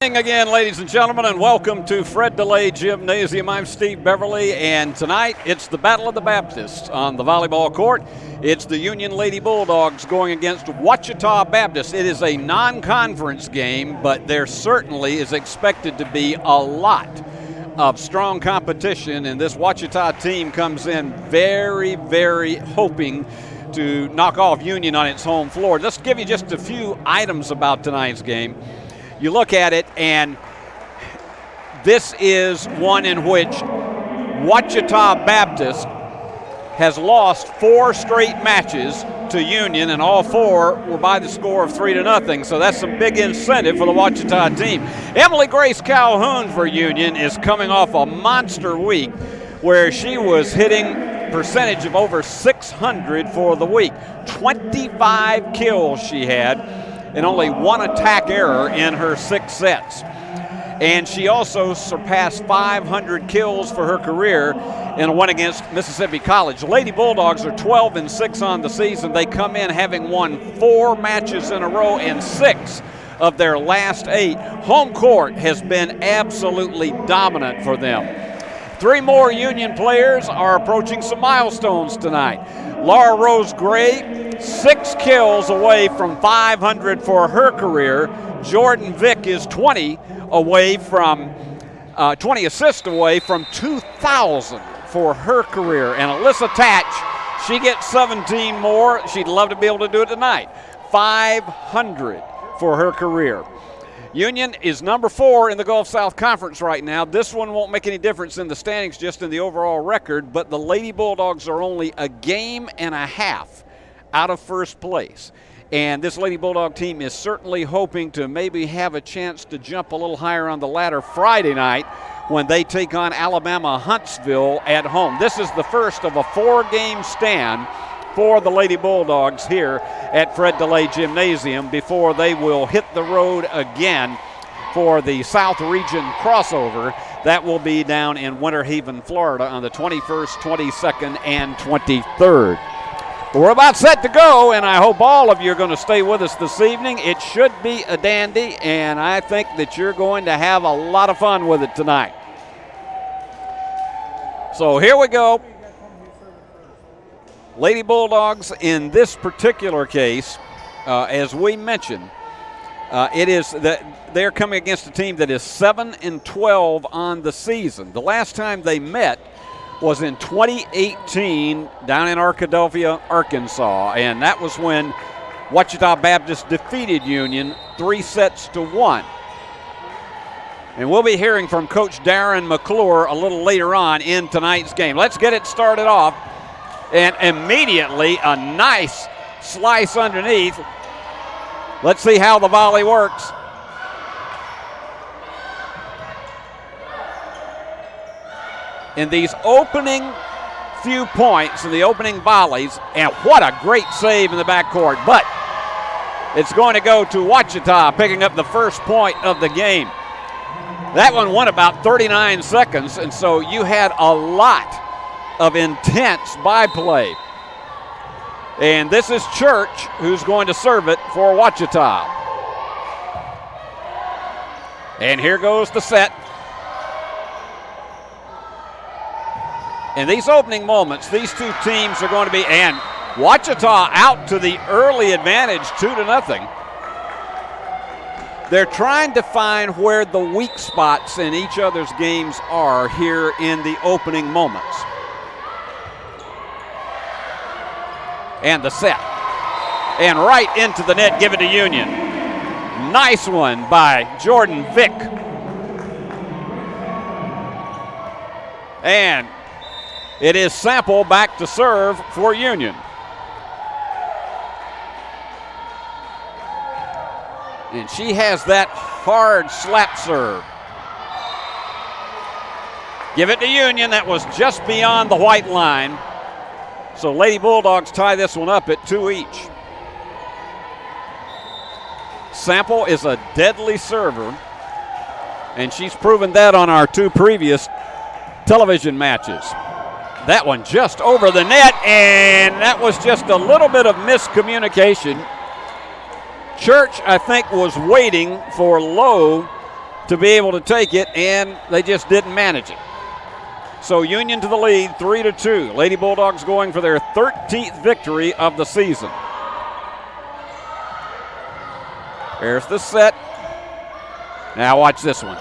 Again, ladies and gentlemen, and welcome to Fred DeLay Gymnasium. I'm Steve Beverly, and tonight it's the Battle of the Baptists on the volleyball court. It's the Union Lady Bulldogs going against Ouachita Baptist. It is a non-conference game, but there certainly is expected to be a lot of strong competition, and this Ouachita team comes in very, very hoping to knock off Union on its home floor. Let's give you just a few items about tonight's game. You look at it, and this is one in which Ouachita Baptist has lost 4 straight matches to Union, and all 4 were by the score of 3-0. So that's some big incentive for the Ouachita team. Emily Grace Calhoun for Union is coming off a monster week where she was hitting percentage of over 600 for the week. 25 kills she had, and only 1 attack error in her 6 sets. And she also surpassed 500 kills for her career in a win against Mississippi College. Lady Bulldogs are 12-6 on the season. They come in having won 4 matches in a row and 6 of their last 8. Home court has been absolutely dominant for them. 3 more Union players are approaching some milestones tonight. Laura Rose Gray, 6 kills away from 500 for her career. Jordan Vick is 20 assists away from 2,000 for her career. And Alyssa Tatch, she gets 17 more. She'd love to be able to do it tonight. 500 for her career. Union is number 4 in the Gulf South Conference right now. This one won't make any difference in the standings, just in the overall record, but the Lady Bulldogs are only a game and a half out of first place. And this Lady Bulldog team is certainly hoping to maybe have a chance to jump a little higher on the ladder Friday night when they take on Alabama Huntsville at home. This is the first of a 4-game stand for the Lady Bulldogs here at Fred DeLay Gymnasium before they will hit the road again for the South Region crossover. That will be down in Winter Haven, Florida on the 21st, 22nd, and 23rd. We're about set to go, and I hope all of you are going to stay with us this evening. It should be a dandy, and I think that you're going to have a lot of fun with it tonight. So here we go. Lady Bulldogs, in this particular case, as we mentioned, it is that they're coming against a team that is 7-12 on the season. The last time they met was in 2018 down in Arkadelphia, Arkansas, and that was when Ouachita Baptist defeated Union 3-1. And we'll be hearing from Coach Darren McClure a little later on in tonight's game. Let's get it started off. And immediately a nice slice underneath. Let's see how the volley works. In these opening few points, in the opening volleys, and what a great save in the backcourt. But it's going to go to Ouachita, picking up the first point of the game. That one went about 39 seconds, and so you had a lot of intense byplay. And this is Church who's going to serve it for Ouachita. And here goes the set. In these opening moments, these two teams are going to be, and Ouachita out to the early advantage, 2-0. They're trying to find where the weak spots in each other's games are here in the opening moments. And the set. And right into the net, give it to Union. Nice one by Jordan Vick. And it is Sample back to serve for Union. And she has that hard slap serve. Give it to Union. That was just beyond the white line. So Lady Bulldogs tie this one up at 2 each. Sample is a deadly server, and she's proven that on our 2 previous television matches. That one just over the net, and that was just a little bit of miscommunication. Church, I think, was waiting for Lowe to be able to take it, and they just didn't manage it. So Union to the lead, 3-2. Lady Bulldogs going for their 13th victory of the season. There's the set. Now watch this one.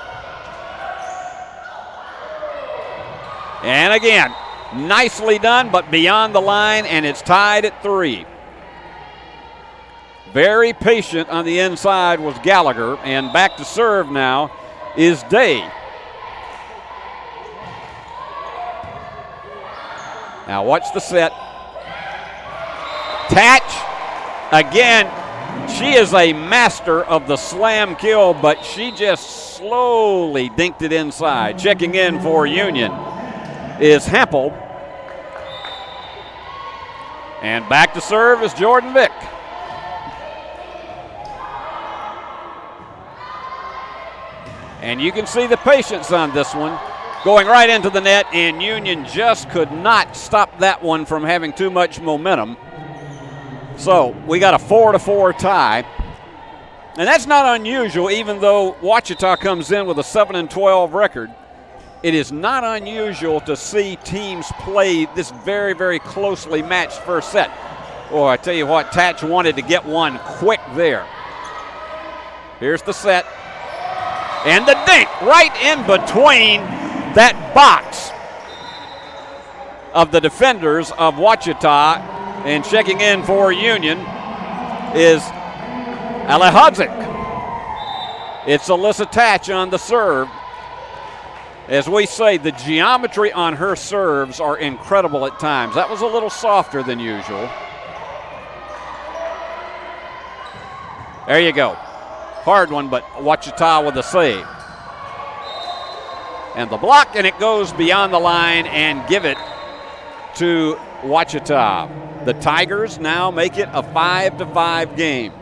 And again, nicely done, but beyond the line, and it's tied at 3. Very patient on the inside was Gallagher, and back to serve now is Day. Now watch the set. Tatch, again, she is a master of the slam kill, but she just slowly dinked it inside. Checking in for Union is Hampel. And back to serve is Jordan Vick. And you can see the patience on this one. Going right into the net, and Union just could not stop that one from having too much momentum. So we got a 4-4 tie. And that's not unusual, even though Ouachita comes in with a 7-12 record. It is not unusual to see teams play this very, very closely matched first set. Oh, I tell you what, Tatch wanted to get one quick there. Here's the set. And the dink right in between that box of the defenders of Ouachita. And checking in for Union is Alehadzik. It's Alyssa Tatch on the serve. As we say, the geometry on her serves are incredible at times. That was a little softer than usual. There you go. Hard one, but Ouachita with a save. And the block, and it goes beyond the line and give it to Ouachita. The Tigers now make it a 5-5 game.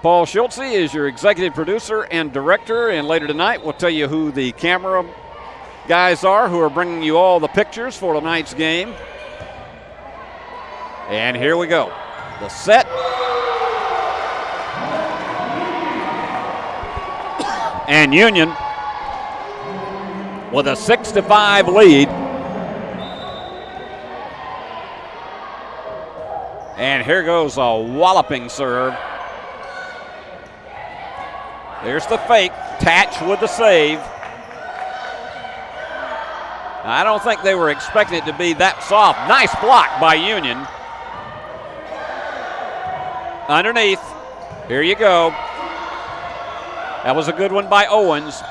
Paul Schultze is your executive producer and director, and later tonight we'll tell you who the camera guys are who are bringing you all the pictures for tonight's game. And here we go. The set. And Union with a 6-5 lead. And here goes a walloping serve. There's the fake. Tatch with the save. I don't think they were expecting it to be that soft. Nice block by Union. Underneath. Here you go. That was a good one by Owens.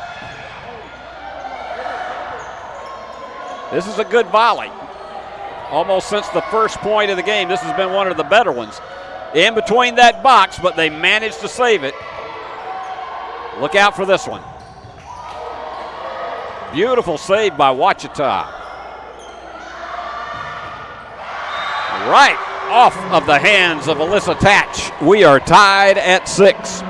This is a good volley. Almost since the first point of the game, this has been one of the better ones. In between that box, but they managed to save it. Look out for this one. Beautiful save by Ouachita. Right off of the hands of Alyssa Tatch. We are tied at 6.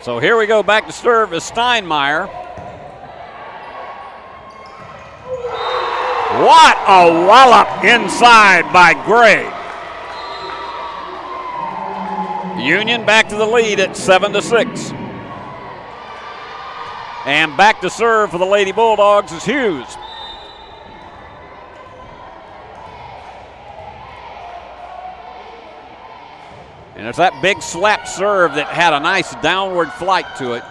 So here we go, back to serve is Steinmeier. What a wallop inside by Gray. Union back to the lead at 7-6. And back to serve for the Lady Bulldogs is Hughes. And it's that big slap serve that had a nice downward flight to it.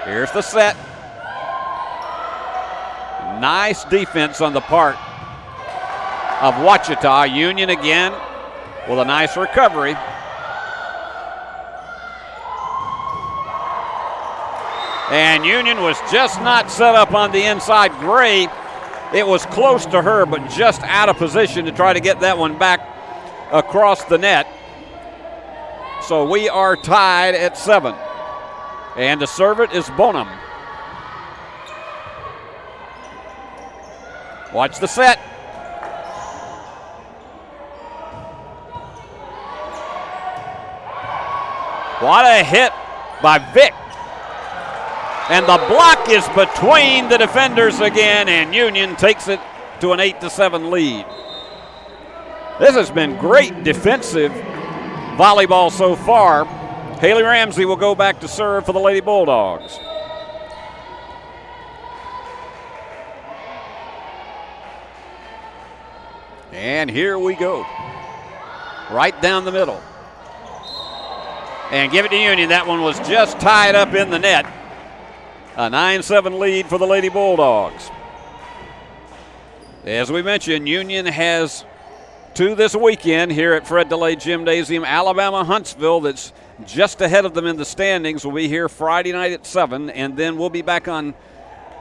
Here's the set. Nice defense on the part of Ouachita. Union again with a nice recovery. And Union was just not set up on the inside. Gray, it was close to her, but just out of position to try to get that one back across the net. So we are tied at 7. And to serve it is Bonham. Watch the set. What a hit by Vick. And the block is between the defenders again, and Union takes it to an 8-7 lead. This has been great defensive volleyball so far. Hayley Ramsey will go back to serve for the Lady Bulldogs. And here we go. Right down the middle. And give it to Union. That one was just tied up in the net. A 9-7 lead for the Lady Bulldogs. As we mentioned, Union has two this weekend here at Fred DeLay Gymnasium. Alabama Huntsville, that's just ahead of them in the standings, will be here Friday night at 7, and then we'll be back on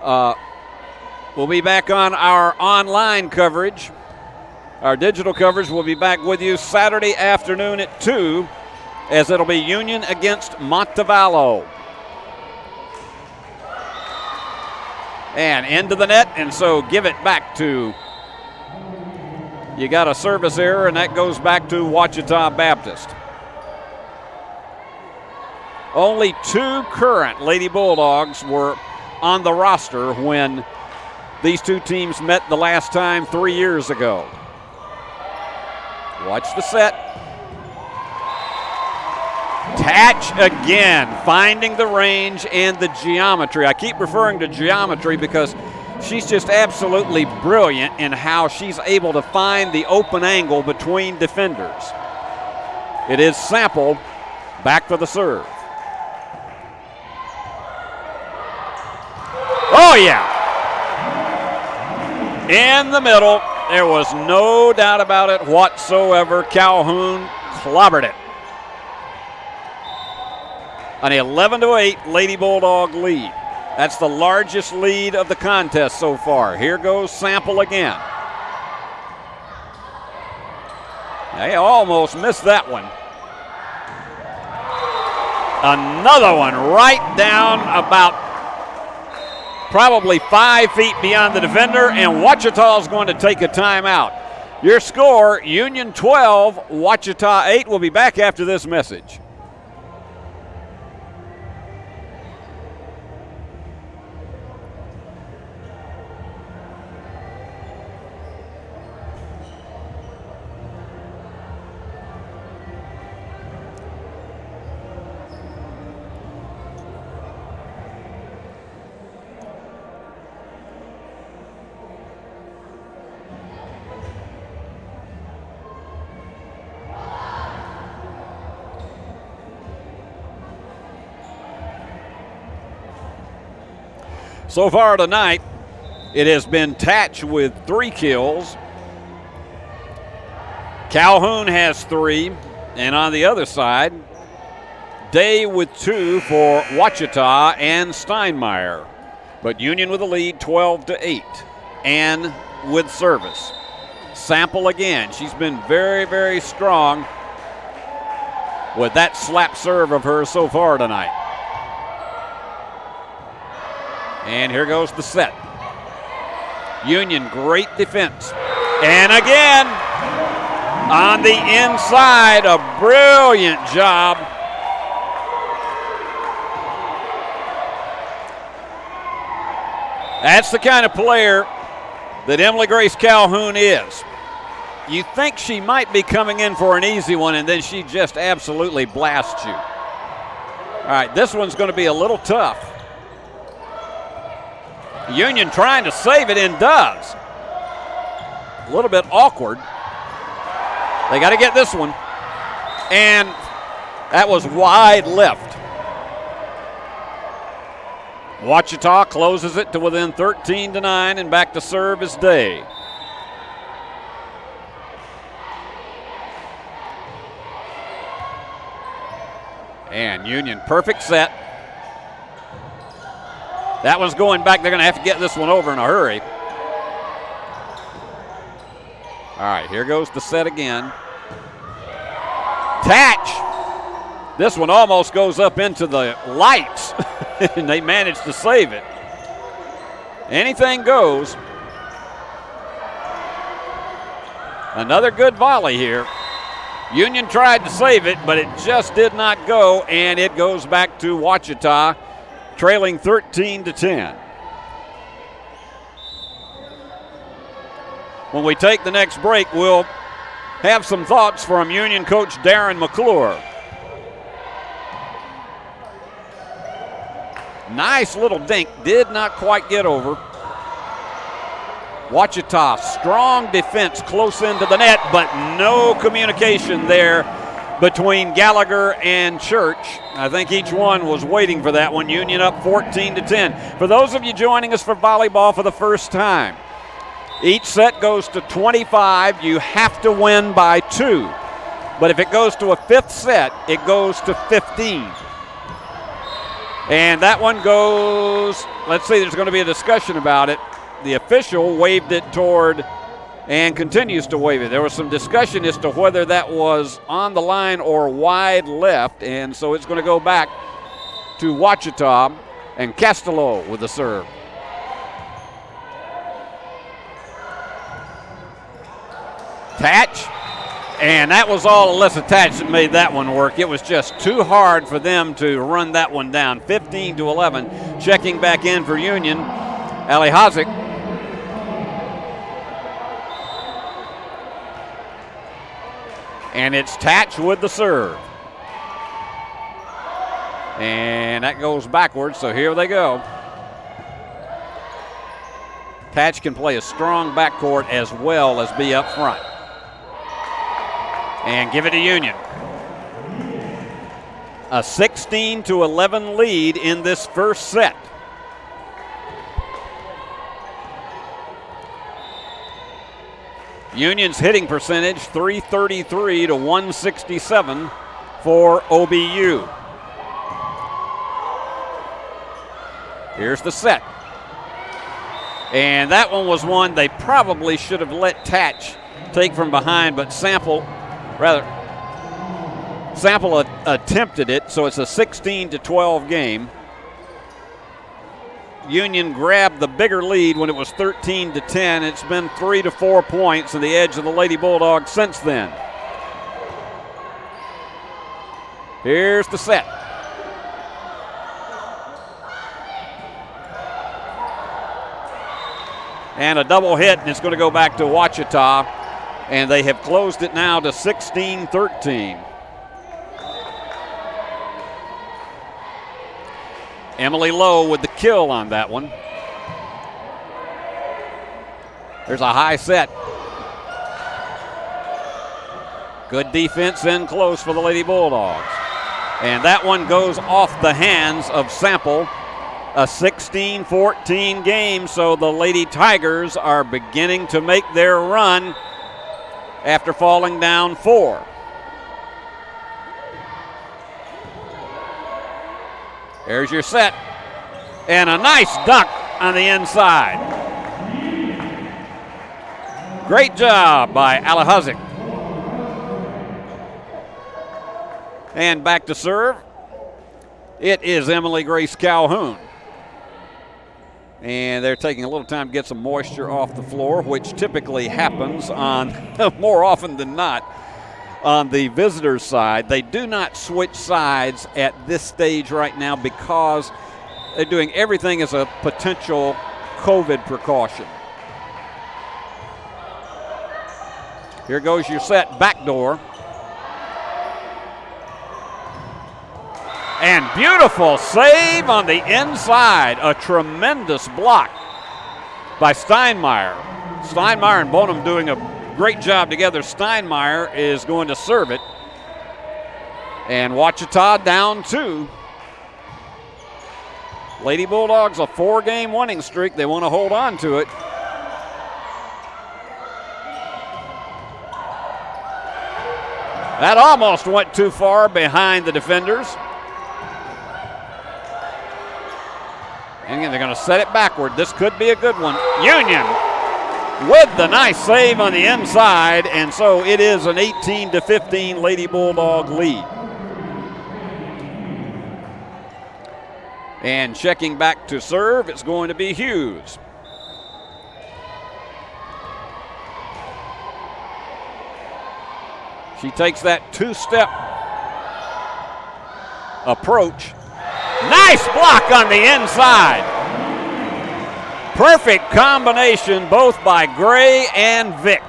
our online coverage. Our digital coverage will be back with you Saturday afternoon at 2, as it'll be Union against Montevallo. And into the net, and so give it back to, you got a service error, and that goes back to Ouachita Baptist. Only two current Lady Bulldogs were on the roster when these two teams met the last time 3 years ago. Watch the set. Tatch again, finding the range and the geometry. I keep referring to geometry because she's just absolutely brilliant in how she's able to find the open angle between defenders. It is Sample back for the serve. Oh, yeah. In the middle. There was no doubt about it whatsoever. Calhoun clobbered it. An 11-8 Lady Bulldog lead. That's the largest lead of the contest so far. Here goes Sample again. They almost missed that one. Another one right down about probably 5 feet beyond the defender, and Ouachita is going to take a timeout. Your score, Union 12, Ouachita 8. We'll be back after this message. So far tonight, it has been Tatch with 3 kills. Calhoun has 3. And on the other side, Day with 2 for Ouachita and Steinmeier. But Union with the lead, 12-8. And with service. Sample again. She's been very, very strong with that slap serve of hers so far tonight. And here goes the set. Union, great defense. And again, on the inside, a brilliant job. That's the kind of player that Emily Grace Calhoun is. You think she might be coming in for an easy one, and then she just absolutely blasts you. All right, this one's going to be a little tough. Union trying to save it and does. A little bit awkward. They got to get this one. And that was wide left. Ouachita closes it to within 13-9, and back to serve is Day. And Union, perfect set. That one's going back. They're going to have to get this one over in a hurry. All right, here goes the set again. Tatch. This one almost goes up into the lights, and they managed to save it. Anything goes. Another good volley here. Union tried to save it, but it just did not go, and it goes back to Ouachita. trailing 13-10. When we take the next break, we'll have some thoughts from Union coach Darren McClure. Nice little dink, did not quite get over. Ouachita, strong defense close into the net, but no communication there between Gallagher and Church. I think each one was waiting for that one. Union up 14-10. For those of you joining us for volleyball for the first time, each set goes to 25. You have to win by 2. But if it goes to a 5th set, it goes to 15. And that one goes, let's see, there's going to be a discussion about it. The official waved it toward and continues to wave it. There was some discussion as to whether that was on the line or wide left, and so it's going to go back to Ouachita and Castello with the serve. Tatch, and that was all Alyssa Tatch that made that one work. It was just too hard for them to run that one down. 15-11, checking back in for Union, Ali Hazik. And it's Tatch with the serve. And that goes backwards, so here they go. Tatch can play a strong backcourt as well as be up front. And give it to Union. A 16-11 lead in this first set. Union's hitting percentage, 333 to 167 for OBU. Here's the set. And that one was one they probably should have let Tatch take from behind, but Sample attempted it, so it's a 16-12 game. Union grabbed the bigger lead when it was 13-10. It's been 3 to 4 points in the edge of the Lady Bulldogs since then. Here's the set. And a double hit, and it's going to go back to Ouachita, and they have closed it now to 16-13. Emily Lowe with the kill on that one. There's a high set. Good defense in close for the Lady Bulldogs. And that one goes off the hands of Sample. A 16-14 game, so the Lady Tigers are beginning to make their run after falling down 4. There's your set. And a nice dunk on the inside. Great job by Alahazik. And back to serve. It is Emily Grace Calhoun. And they're taking a little time to get some moisture off the floor, which typically happens on, more often than not, on the visitors' side. They do not switch sides at this stage right now because they're doing everything as a potential COVID precaution. Here goes your set, backdoor. And beautiful save on the inside. A tremendous block by Steinmeier. Steinmeier and Bonham doing a great job together. Steinmeier is going to serve it. And Ouachita down 2. Lady Bulldogs, a 4-game winning streak. They want to hold on to it. That almost went too far behind the defenders. And again, they're going to set it backward. This could be a good one. Union with the nice save on the inside, and so it is an 18-15 Lady Bulldog lead. And checking back to serve, it's going to be Hughes. She takes that 2-step approach Nice block on the inside. Perfect combination both by Gray and Vick.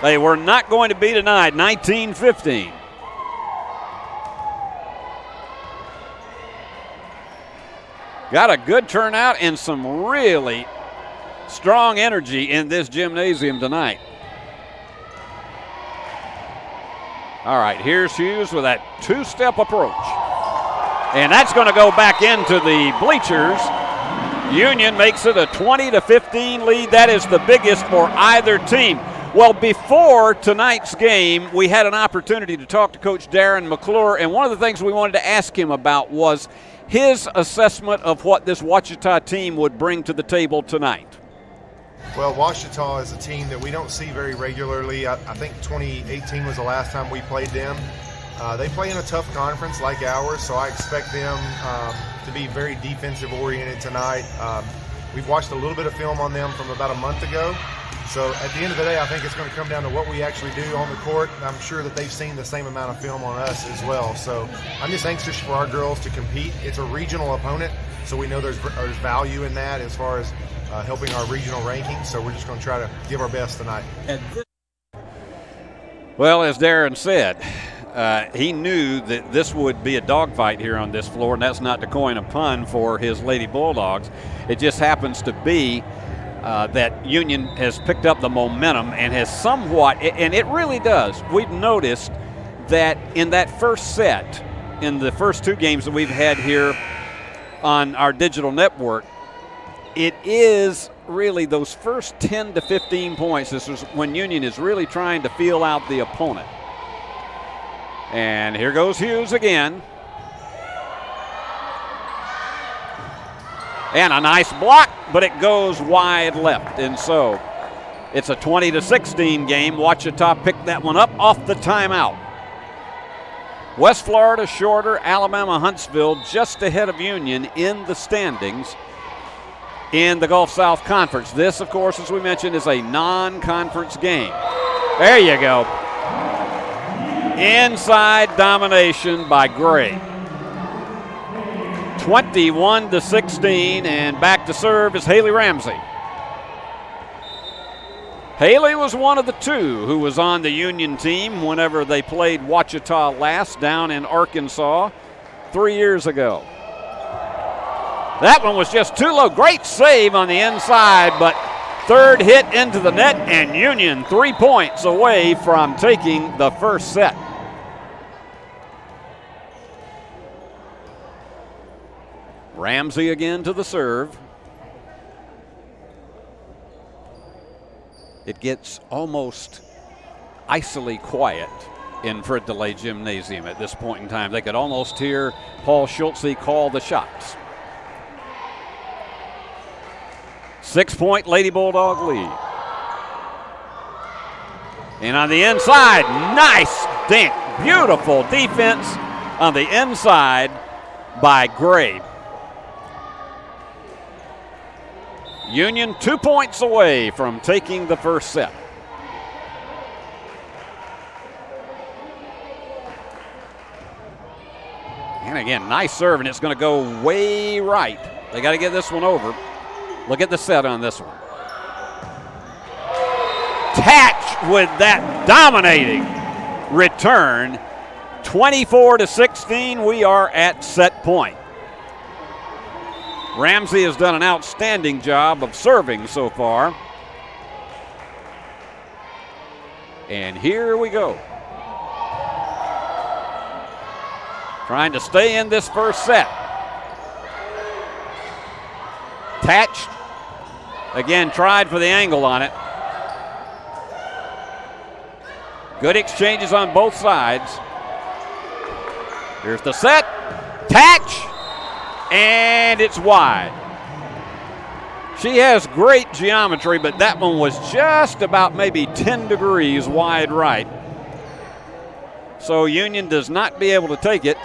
They were not going to be denied. 19-15. Got a good turnout and some really strong energy in this gymnasium tonight. All right, here's Hughes with that two-step approach. And that's going to go back into the bleachers. Union makes it a 20-15 lead. That is the biggest for either team. Well, before tonight's game, we had an opportunity to talk to Coach Darren McClure, and one of the things we wanted to ask him about was his assessment of what this Ouachita team would bring to the table tonight. Well, Ouachita is a team that we don't see very regularly. I think 2018 was the last time we played them. They play in a tough conference like ours, so I expect them to be very defensive-oriented tonight. We've watched a little bit of film on them from about a month ago. So at the end of the day, I think it's going to come down to what we actually do on the court. I'm sure that they've seen the same amount of film on us as well. So I'm just anxious for our girls to compete. It's a regional opponent, so we know there's value in that as far as helping our regional rankings. So we're just going to try to give our best tonight. Well, as Darren said, he knew that this would be a dogfight here on this floor, and that's not to coin a pun for his Lady Bulldogs. It just happens to be that Union has picked up the momentum and has somewhat, and it really does. We've noticed that in that first set, in the first two games that we've had here on our digital network, it is really those first 10 to 15 points. This is when Union is really trying to feel out the opponent. And here goes Hughes again. And a nice block, but it goes wide left. And so it's a 20-16 game. Ouachita picked that one up off the timeout. West Florida shorter, Alabama Huntsville just ahead of Union in the standings in the Gulf South Conference. This, of course, as we mentioned, is a non-conference game. There you go. Inside domination by Gray. 21-16, and back to serve is Hayley Ramsey. Hayley was one of the two who was on the Union team whenever they played Ouachita last down in Arkansas 3 years ago. That one was just too low. Great save on the inside, but third hit into the net, and Union 3 points away from taking the first set. Ramsey again to the serve. It gets almost icily quiet in Fred DeLay Gymnasium at this point in time. They could almost hear Paul Schultze call the shots. 6-point Lady Bulldog lead. And on the inside, nice dink. Beautiful defense on the inside by Gray. Union 2 points away from taking the first set. And again, nice serve, and it's going to go way right. They got to get this one over. Look at the set on this one. Tatch with that dominating return. 24-16, we are at set point. Ramsey has done an outstanding job of serving so far. And here we go. Trying to stay in this first set. Tatch, again, tried for the angle on it. Good exchanges on both sides. Here's the set. Tatch. And it's wide. She has great geometry, but that one was just about maybe 10 degrees wide right. So Union does not be able to take it.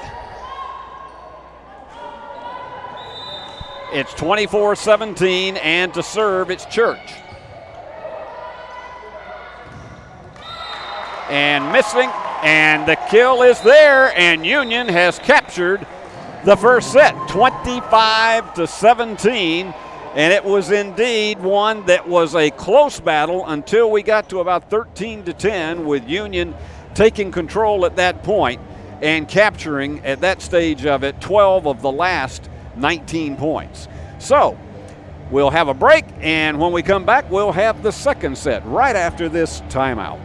It's 24-17, and to serve, it's Church. And missing, and the kill is there, and Union has captured the first set, 25-17. And it was indeed one that was a close battle until we got to about 13-10, with Union taking control at that point and capturing at that stage of it 12 of the last 19 points. So we'll have a break, and when we come back, we'll have the second set right after this timeout.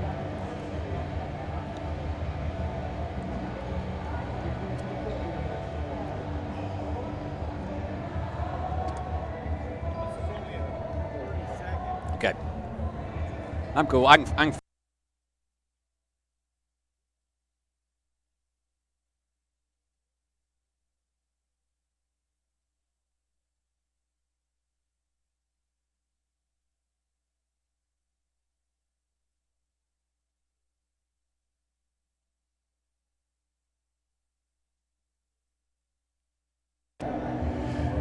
Okay. I'm cool. I can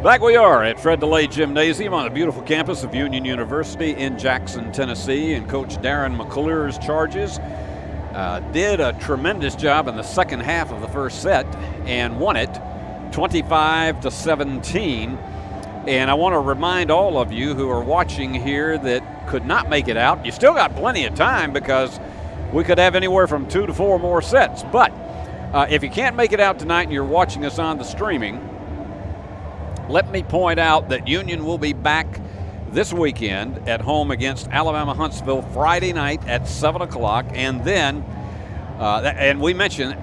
Back we are at Fred DeLay Gymnasium on the beautiful campus of Union University in Jackson, Tennessee. And Coach Darren McClure's charges did a tremendous job in the second half of the first set and won it 25-17. And I want to remind all of you who are watching here that could not make it out, you still got plenty of time, because we could have anywhere from 2 to 4 more sets. But if you can't make it out tonight and you're watching us on the streaming, let me point out that Union will be back this weekend at home against Alabama Huntsville Friday night at 7 o'clock. And then, and we mentioned,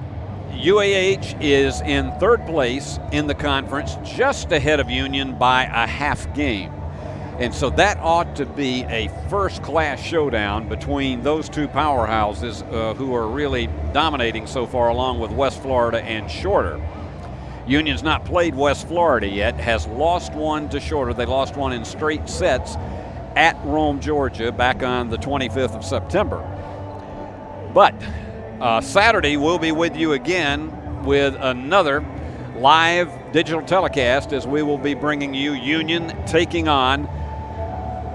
UAH is in third place in the conference, just ahead of Union by a half game. And so that ought to be a first-class showdown between those two powerhouses who are really dominating so far, along with West Florida and Shorter. Union's not played West Florida yet, has lost one to Shorter. They lost one in straight sets at Rome, Georgia, back on the 25th of September. But Saturday we'll be with you again with another live digital telecast, as we will be bringing you Union taking on,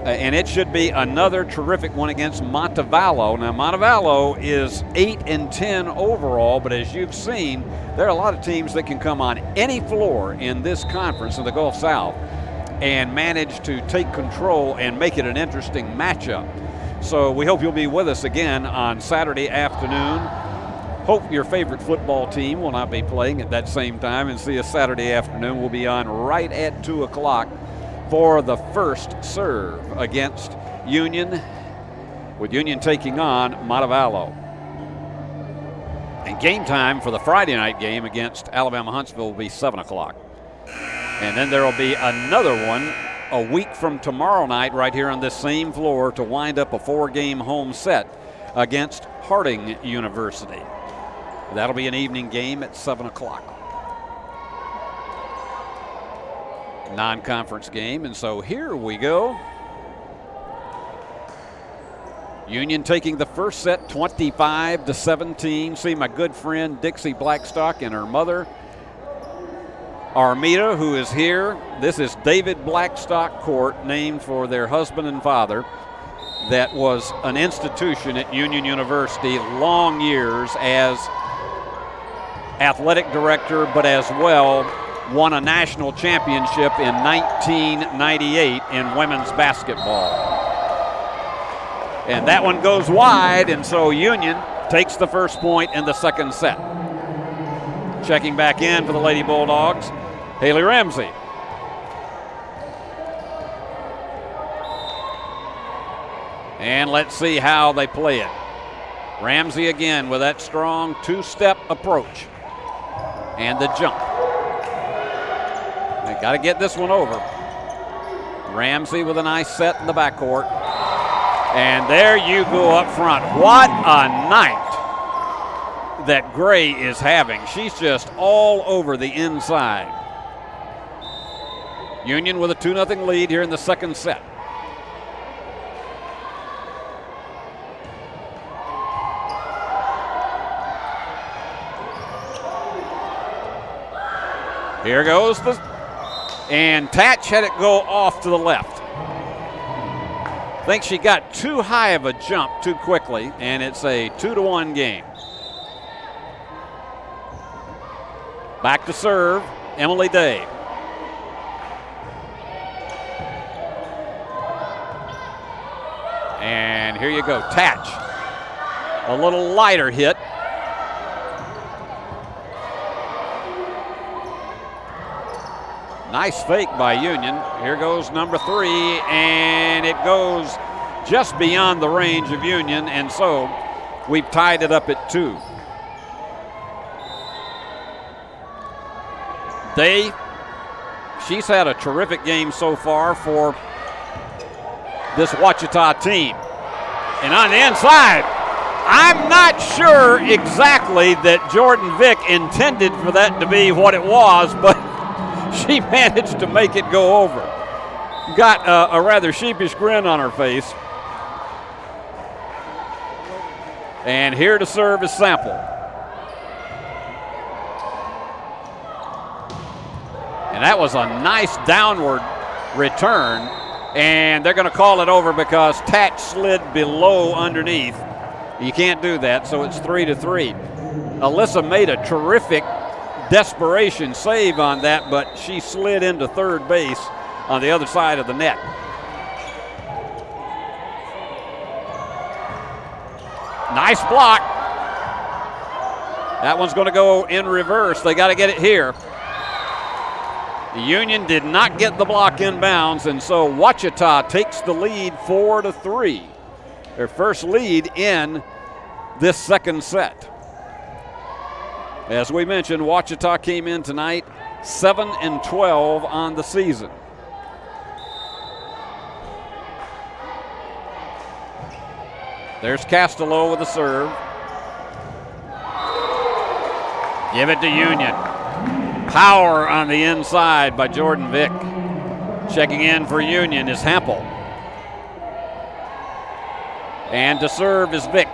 and it should be another terrific one against Montevallo. Now, Montevallo is 8-10 overall, but as you've seen, there are a lot of teams that can come on any floor in this conference in the Gulf South and manage to take control and make it an interesting matchup. So we hope you'll be with us again on Saturday afternoon. Hope your favorite football team will not be playing at that same time, and see us Saturday afternoon. We'll be on right at 2 o'clock for the first serve against Union, with Union taking on Montevallo. And game time for the Friday night game against Alabama Huntsville will be 7 o'clock. And then there will be another one a week from tomorrow night right here on this same floor to wind up a 4-game home set against Harding University. That'll be an evening game at 7 o'clock. Non-conference game, and so here we go. Union taking the first set 25-17. See my good friend Dixie Blackstock and her mother Armida, who is here. This is David Blackstock Court, named for their husband and father. That was an institution at Union University, long years as athletic director, but as well won a national championship in 1998 in women's basketball. And that one goes wide, and so Union takes the first point in the second set. Checking back in for the Lady Bulldogs, Hayley Ramsey. And let's see how they play it. Ramsey again with that strong two-step approach. And the jump. They got to get this one over. Ramsey with a nice set in the backcourt. And there you go up front. What a night that Gray is having. She's just all over the inside. Union with a 2-0 lead here in the second set. Here goes and Tatch had it go off to the left. I think she got too high of a jump too quickly, and it's a 2-1 game. Back to serve. Emily Day. And here you go, Tatch. A little lighter hit. Nice fake by Union. Here goes number 3, and it goes just beyond the range of Union, and so we've tied it up at 2. She's had a terrific game so far for this Ouachita team. And on the inside, I'm not sure exactly that Jordan Vick intended for that to be what it was, but she managed to make it go over. Got a rather sheepish grin on her face. And here to serve is Sample. And that was a nice downward return. And they're going to call it over because Tatch slid below underneath. You can't do that, so it's 3-3. Alyssa made a terrific desperation save on that, but she slid into third base on the other side of the net. Nice block. That one's going to go in reverse. They got to get it here. The Union did not get the block inbounds, and so Ouachita takes the lead 4-3. Their first lead in this second set. As we mentioned, Ouachita came in tonight 7-12 on the season. There's Castello with the serve. Give it to Union. Power on the inside by Jordan Vick. Checking in for Union is Hampel. And to serve is Vick.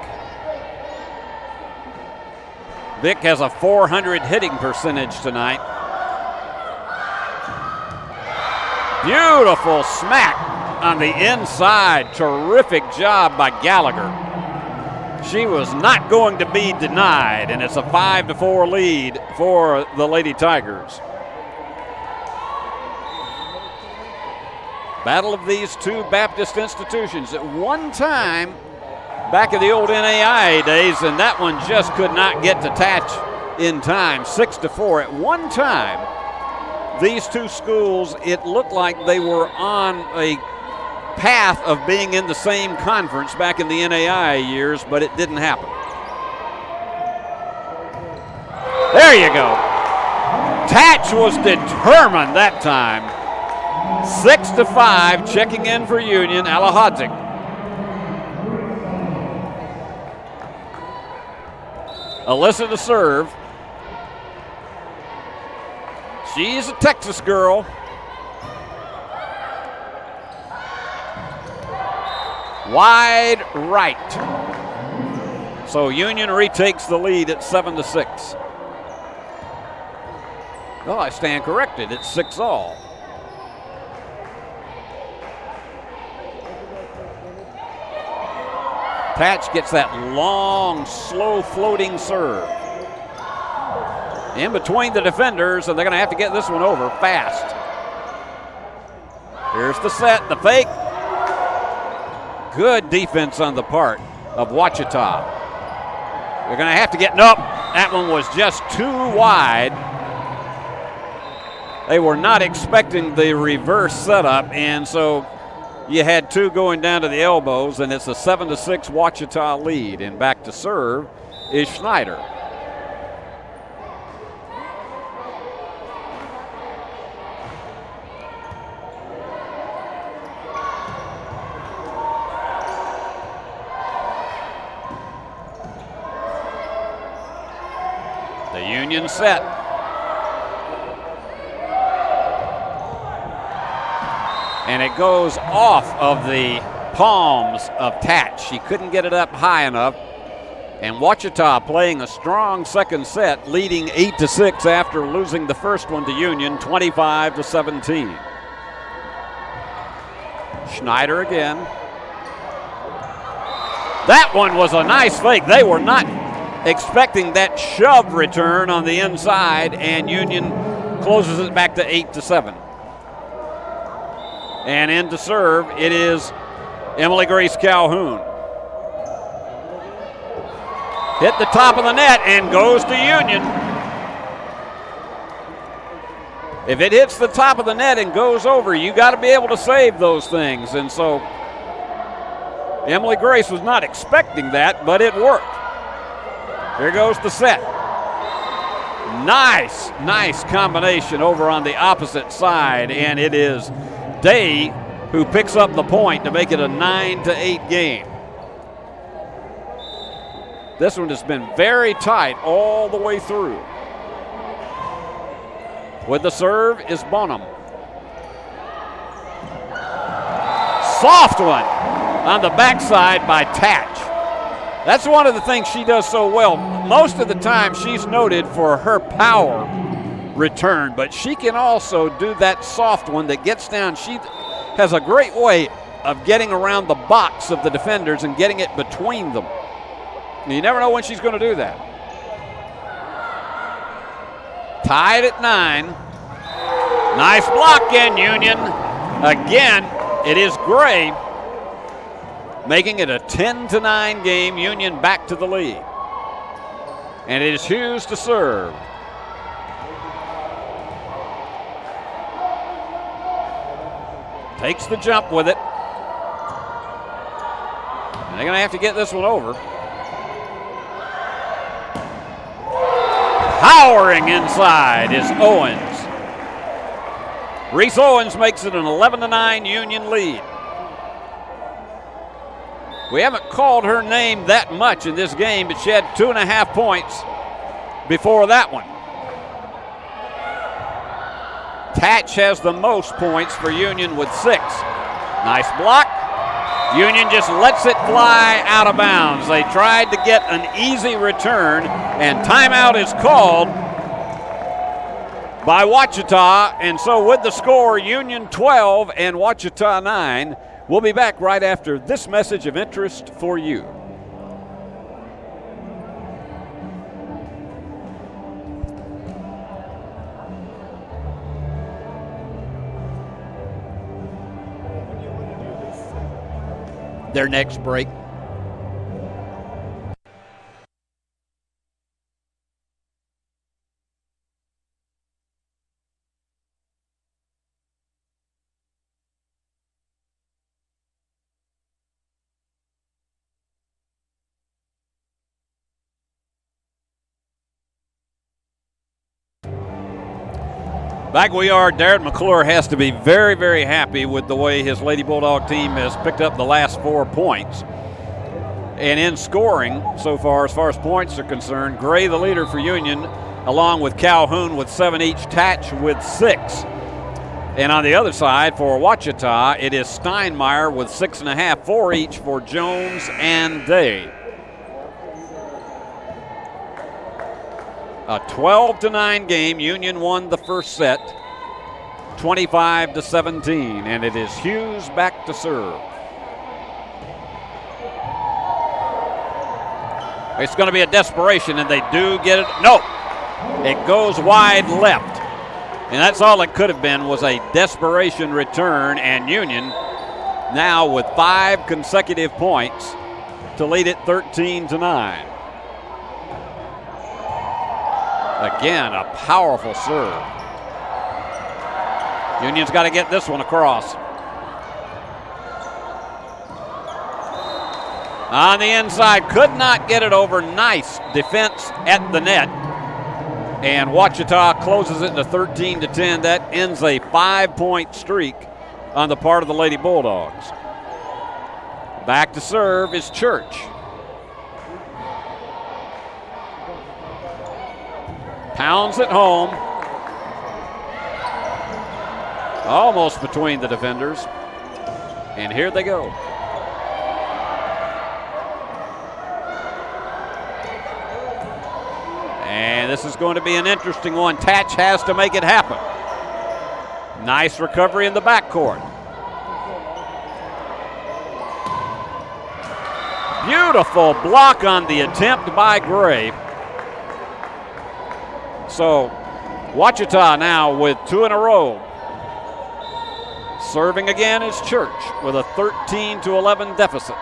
Vick has a .400 hitting percentage tonight. Beautiful smack on the inside. Terrific job by Gallagher. She was not going to be denied, and it's a 5-4 lead for the Lady Tigers. Battle of these two Baptist institutions. At one time, back in the old NAIA days, and that one just could not get to Tatch in time, 6-4. At one time, these two schools, it looked like they were on a path of being in the same conference back in the NAIA years, but it didn't happen. There you go. Tatch was determined that time. 6-5, checking in for Union, Alahadzik. Alyssa to serve. She's a Texas girl. Wide right. So Union retakes the lead at 7-6. Oh, I stand corrected. It's 6-all. Tatch gets that long, slow floating serve. In between the defenders, and they're going to have to get this one over fast. Here's the set, the fake. Good defense on the part of Ouachita. They're going to have to get, nope, that one was just too wide. They were not expecting the reverse setup, and so you had two going down to the elbows, and it's a 7-6 Ouachita lead. And back to serve is Schneider. The Union set. And it goes off of the palms of Tatch. She couldn't get it up high enough. And Ouachita playing a strong second set, leading 8-6 after losing the first one to Union, 25-17. Schneider again. That one was a nice fake. They were not expecting that shove return on the inside, and Union closes it back to 8-7. And in to serve, it is Emily Grace Calhoun. Hit the top of the net and goes to Union. If it hits the top of the net and goes over, you got to be able to save those things. And so Emily Grace was not expecting that, but it worked. Here goes the set. Nice combination over on the opposite side, and it is Day who picks up the point to make it a 9-8 game. This one has been very tight all the way through. With the serve is Bonham. Soft one on the backside by Tatch. That's one of the things she does so well. Most of the time she's noted for her power return, but she can also do that soft one that gets down. She has a great way of getting around the box of the defenders and getting it between them. You never know when she's going to do that. Tied at 9. Nice block in Union. Again, it is Gray making it a 10-9 game. Union back to the lead. And it is Hughes to serve. Takes the jump with it. And they're going to have to get this one over. Powering inside is Owens. Reese Owens makes it an 11-9 Union lead. We haven't called her name that much in this game, but she had 2.5 points before that one. Tatch has the most points for Union with 6. Nice block. Union just lets it fly out of bounds. They tried to get an easy return, and timeout is called by Ouachita. And so with the score, Union 12 and Ouachita 9. We'll be back right after this message of interest for you. Their next break. Back we are. Darren McClure has to be very, very happy with the way his Lady Bulldog team has picked up the last 4 points. And in scoring so far as points are concerned, Gray the leader for Union, along with Calhoun with 7 each, Tatch with 6. And on the other side for Ouachita, it is Steinmeier with 6.5, 4 each for Jones and Day. A 12-9 game. Union won the first set, 25-17, and it is Hughes back to serve. It's going to be a desperation, and they do get it. No, it goes wide left, and that's all it could have been, was a desperation return, and Union now with 5 consecutive points to lead it 13-9. Again, a powerful serve. Union's got to get this one across. On the inside, could not get it over. Nice defense at the net. And Ouachita closes it to 13-10. That ends a 5-point streak on the part of the Lady Bulldogs. Back to serve is Church. Pounds it home. Almost between the defenders. And here they go. And this is going to be an interesting one. Tatch has to make it happen. Nice recovery in the backcourt. Beautiful block on the attempt by Gray. So Ouachita now with 2 in a row. Serving again is Church with a 13-11 deficit.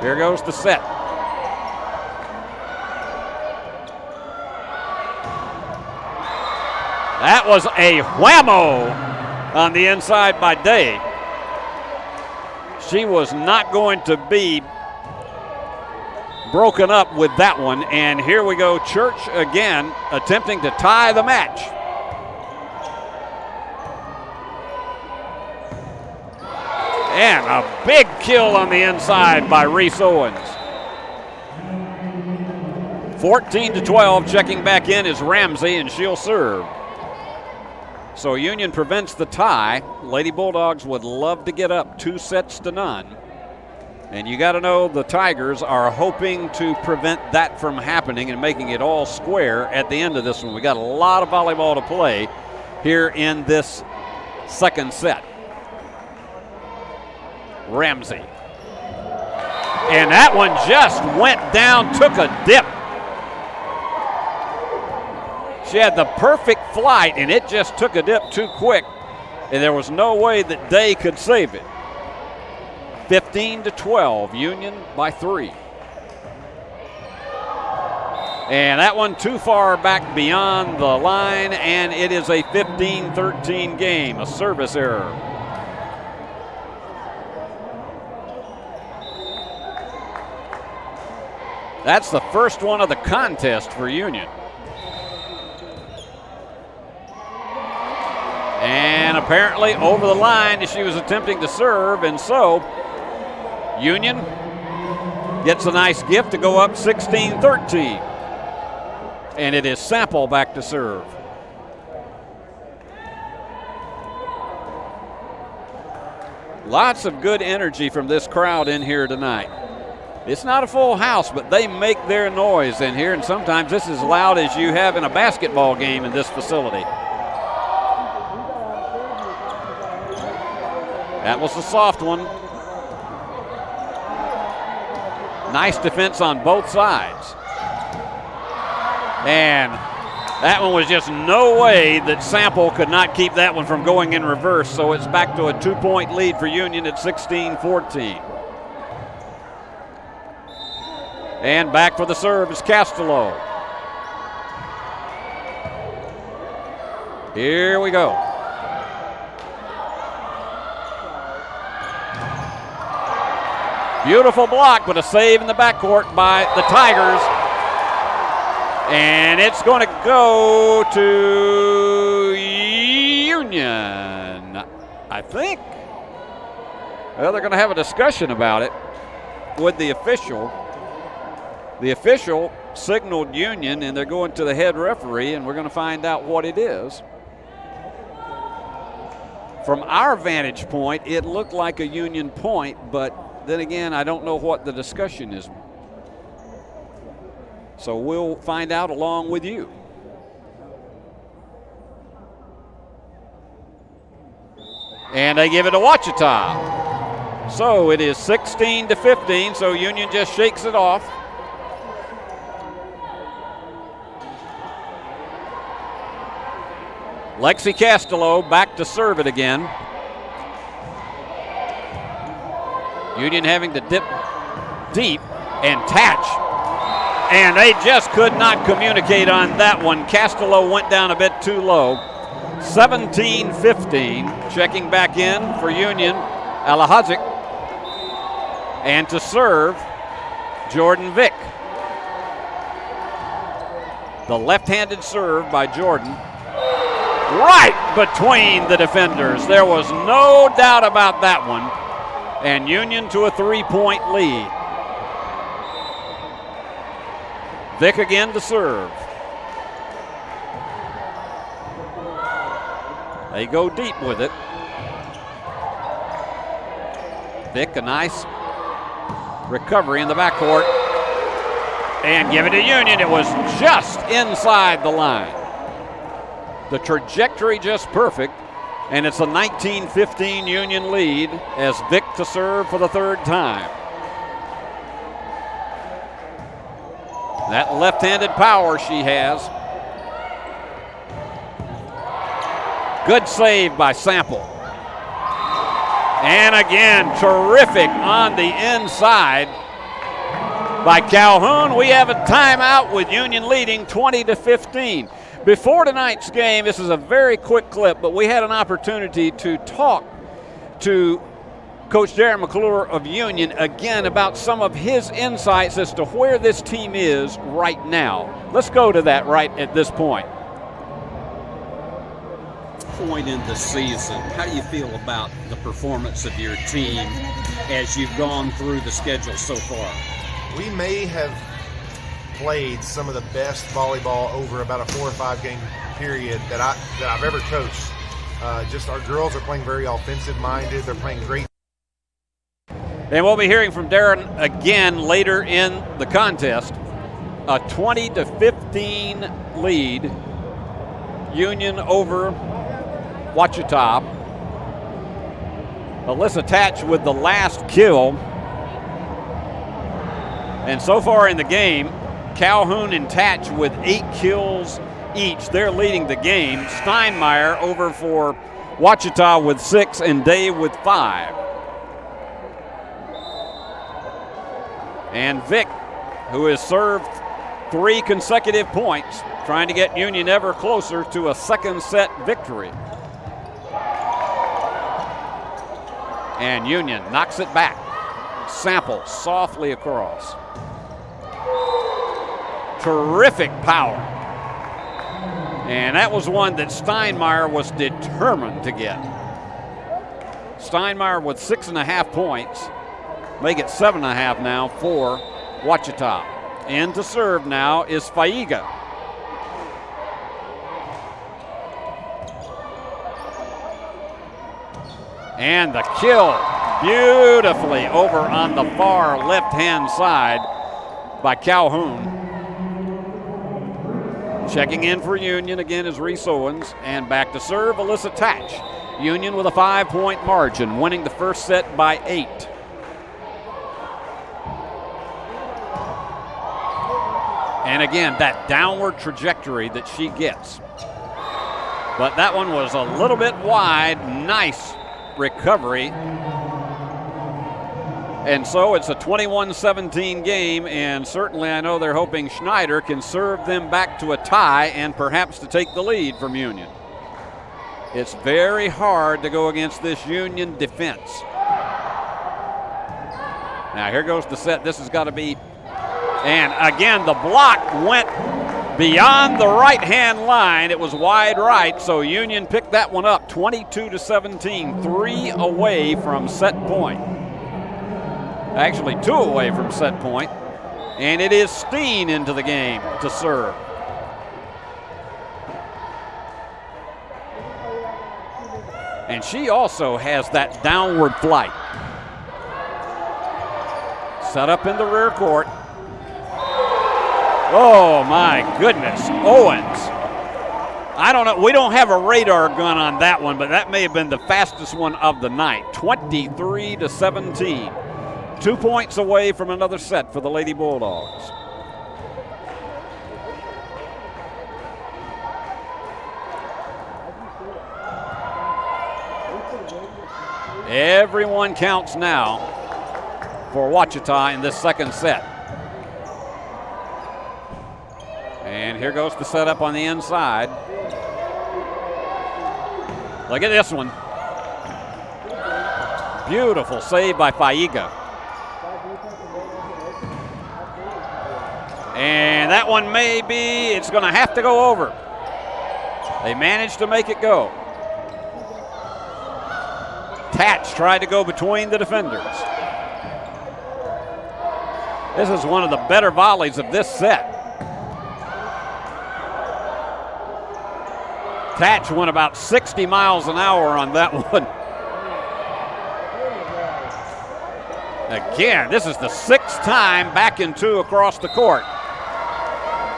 Here goes the set. That was a whammo on the inside by Day. She was not going to be broken up with that one. And here we go, Church again attempting to tie the match. And a big kill on the inside by Reese Owens. 14-12, checking back in is Ramsey, and she'll serve. So Union prevents the tie. Lady Bulldogs would love to get up 2-0. And you got to know the Tigers are hoping to prevent that from happening and making it all square at the end of this one. We got a lot of volleyball to play here in this second set. Ramsey. And that one just went down, took a dip. She had the perfect flight, and it just took a dip too quick, and there was no way that Day could save it. 15-12, Union by 3. And that one too far back beyond the line, and it is a 15-13 game, a service error. That's the first one of the contest for Union. And apparently over the line as she was attempting to serve, and so Union gets a nice gift to go up 16-13. And it is Sample back to serve. Lots of good energy from this crowd in here tonight. It's not a full house, but they make their noise in here, and sometimes this is as loud as you have in a basketball game in this facility. That was the soft one. Nice defense on both sides. And that one was just no way that Sample could not keep that one from going in reverse, so it's back to a 2-point lead for Union at 16-14. And back for the serve is Castello. Here we go. Beautiful block, but a save in the backcourt by the Tigers. And it's going to go to Union, I think. Well, they're going to have a discussion about it with the official. The official signaled Union, and they're going to the head referee, and we're going to find out what it is. From our vantage point, it looked like a Union point, but then again, I don't know what the discussion is. So we'll find out along with you. And they give it to Ouachita. So it is 16-15, so Union just shakes it off. Lexi Castello back to serve it again. Union having to dip deep and touch. And they just could not communicate on that one. Castello went down a bit too low. 17-15. Checking back in for Union, Alahazic. And to serve, Jordan Vick. The left-handed serve by Jordan. Right between the defenders. There was no doubt about that one. And Union to a 3-point lead. Vick again to serve. They go deep with it. Vick, a nice recovery in the backcourt. And give it to Union. It was just inside the line. The trajectory just perfect, and it's a 19-15 Union lead as Vick to serve for the third time. That left-handed power she has. Good save by Sample. And again, terrific on the inside by Calhoun. We have a timeout with Union leading 20-15. Before tonight's game, this is a very quick clip, but we had an opportunity to talk to Coach Darren McClure of Union again about some of his insights as to where this team is right now. Let's go to that right at this point. Point in the season, how do you feel about the performance of your team as you've gone through the schedule so far? We may have played some of the best volleyball over about a 4 or 5 game period that I've ever coached. Just our girls are playing very offensive minded. They're playing great. And we'll be hearing from Darren again later in the contest. A 20-15 lead, Union over Ouachita. Alyssa Tatch with the last kill. And so far in the game, Calhoun and Tatch with 8 kills each. They're leading the game. Steinmeier over for Ouachita with 6 and Dave with 5. And Vic, who has served 3 consecutive points, trying to get Union ever closer to a second set victory. And Union knocks it back. Sample softly across. Terrific power. And that was one that Steinmeier was determined to get. Steinmeier with 6.5 points. Make it 7.5 now for Ouachita. In to serve now is Faiga. And the kill beautifully over on the far left-hand side by Calhoun. Checking in for Union again is Reese Owens, and back to serve Alyssa Tatch. Union with a 5-point margin, winning the first set by 8. And again, that downward trajectory that she gets. But that one was a little bit wide. Nice recovery. And so it's a 21-17 game, and certainly I know they're hoping Schneider can serve them back to a tie and perhaps to take the lead from Union. It's very hard to go against this Union defense. Now here goes the set. This has got to be, and again the block went beyond the right-hand line. It was wide right, so Union picked that one up 22-17, 3 away from set point. Actually 2 away from set point. And it is Steen into the game to serve. And she also has that downward flight. Set up in the rear court. Oh my goodness, Owens. I don't know, we don't have a radar gun on that one, but that may have been the fastest one of the night. 23-17. 2 points away from another set for the Lady Bulldogs. Everyone counts now for Ouachita in this second set. And here goes the setup on the inside. Look at this one. Beautiful save by Faiga. And that one it's going to have to go over. They managed to make it go. Tatch tried to go between the defenders. This is one of the better volleys of this set. Tatch went about 60 miles an hour on that one. Again, this is the 6th time back in 2 across the court.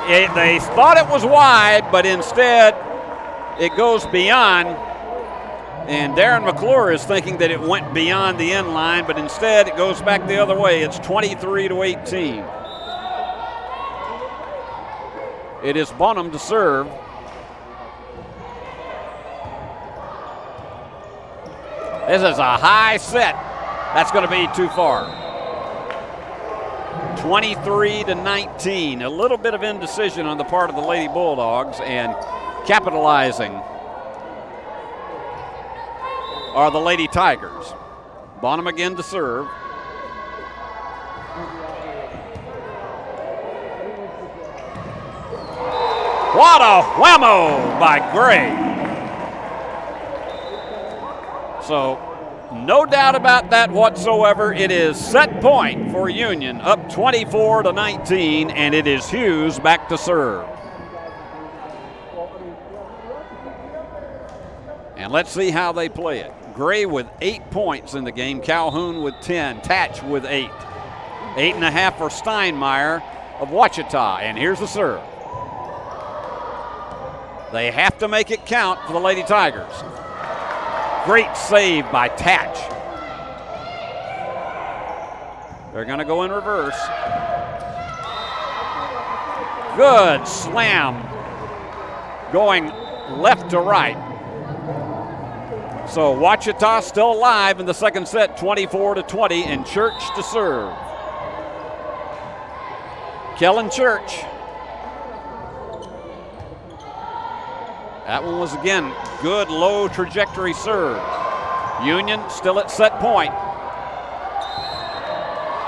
They thought it was wide, but instead it goes beyond. And Darren McClure is thinking that it went beyond the end line, but instead it goes back the other way. It's 23-18. It is Bonham to serve. This is a high set. That's going to be too far. 23-19. A little bit of indecision on the part of the Lady Bulldogs, and capitalizing are the Lady Tigers. Bonham again to serve. What a whammo by Gray. So no doubt about that whatsoever. It is set point for Union, up 24-19, and it is Hughes back to serve. And let's see how they play it. Gray with 8 points in the game, Calhoun with 10, Tatch with 8. 8.5 for Steinmeier of Ouachita, and here's the serve. They have to make it count for the Lady Tigers. Great save by Tatch. They're going to go in reverse. Good slam going left to right. So Ouachita still alive in the second set, 24-20, and Church to serve. Kellen Church. That one was, again, good low trajectory serve. Union still at set point.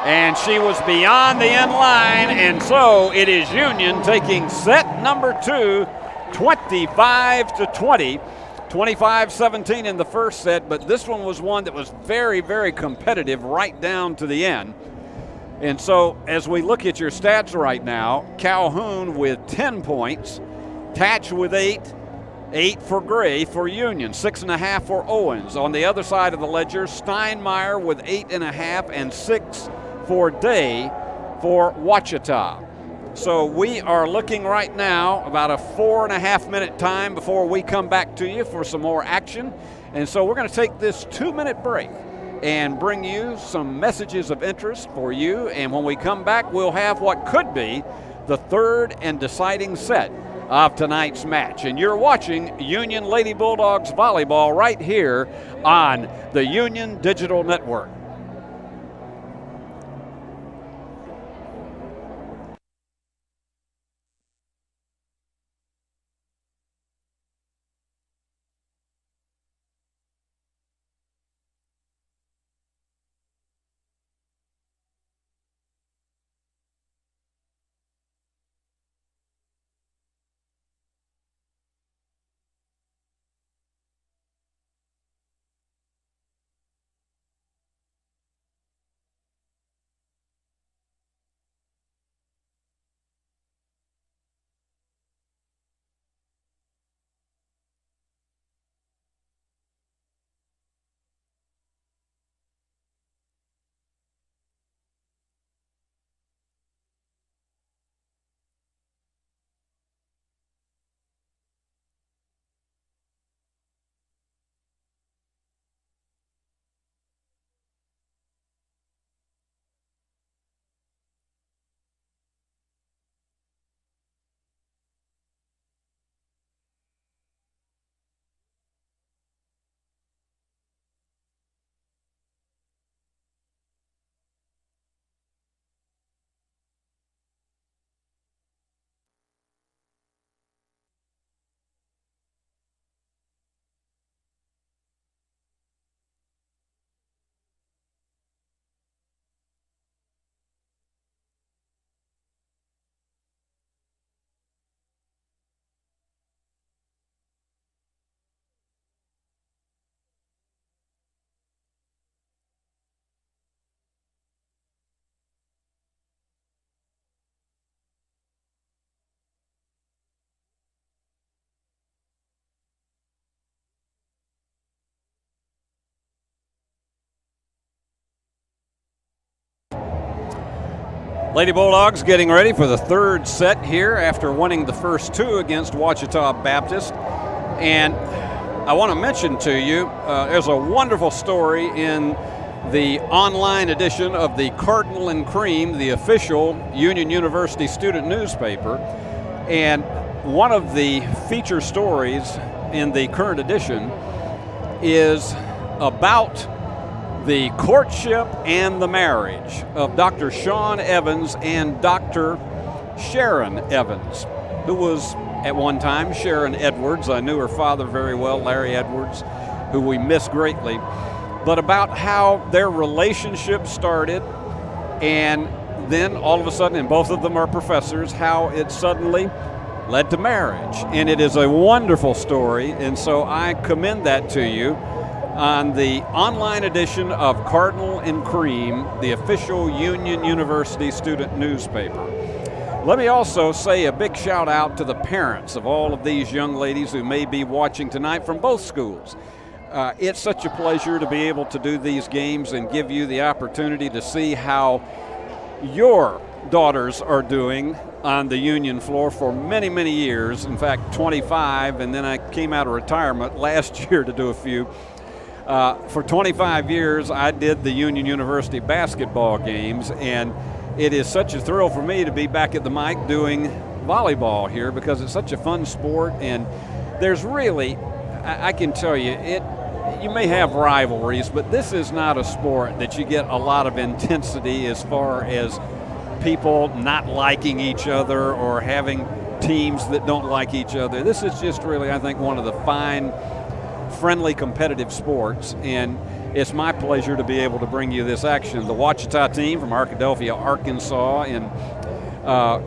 And she was beyond the end line, and so it is Union taking set number 2, 25-20. 25-17 in the first set, but this one was one that was very, very competitive right down to the end. And so as we look at your stats right now, Calhoun with 10 points, Tatch with 8, 8 for Gray for Union, 6.5 for Owens. On the other side of the ledger, Steinmeier with 8.5 and 6 for Day for Ouachita. So we are looking right now about a 4.5 minute time before we come back to you for some more action. And so we're going to take this 2-minute break and bring you some messages of interest for you. And when we come back, we'll have what could be the third and deciding set of tonight's match. And you're watching Union Lady Bulldogs Volleyball right here on the Union Digital Network. Lady Bulldogs getting ready for the third set here after winning the first two against Ouachita Baptist. And I want to mention to you, there's a wonderful story in the online edition of the Cardinal and Cream, the official Union University student newspaper. And one of the feature stories in the current edition is about the courtship and the marriage of Dr. Sean Evans and Dr. Sharon Evans, who was at one time Sharon Edwards. I knew her father very well, Larry Edwards, who we miss greatly. But about how their relationship started, and then all of a sudden, and both of them are professors, how it suddenly led to marriage. And it is a wonderful story, and so I commend that to you on the online edition of Cardinal and Cream, the official Union University student newspaper. Let me also say a big shout out to the parents of all of these young ladies who may be watching tonight from both schools. It's such a pleasure to be able to do these games and give you the opportunity to see how your daughters are doing on the Union floor for many, many years. In fact, 25, and then I came out of retirement last year to do a few. For 25 years, I did the Union University basketball games, and it is such a thrill for me to be back at the mic doing volleyball here because it's such a fun sport, and there's really, I can tell you, you may have rivalries, but this is not a sport that you get a lot of intensity as far as people not liking each other or having teams that don't like each other. This is just really, I think, one of the fine, friendly, competitive sports, and it's my pleasure to be able to bring you this action. The Ouachita team from Arkadelphia, Arkansas, and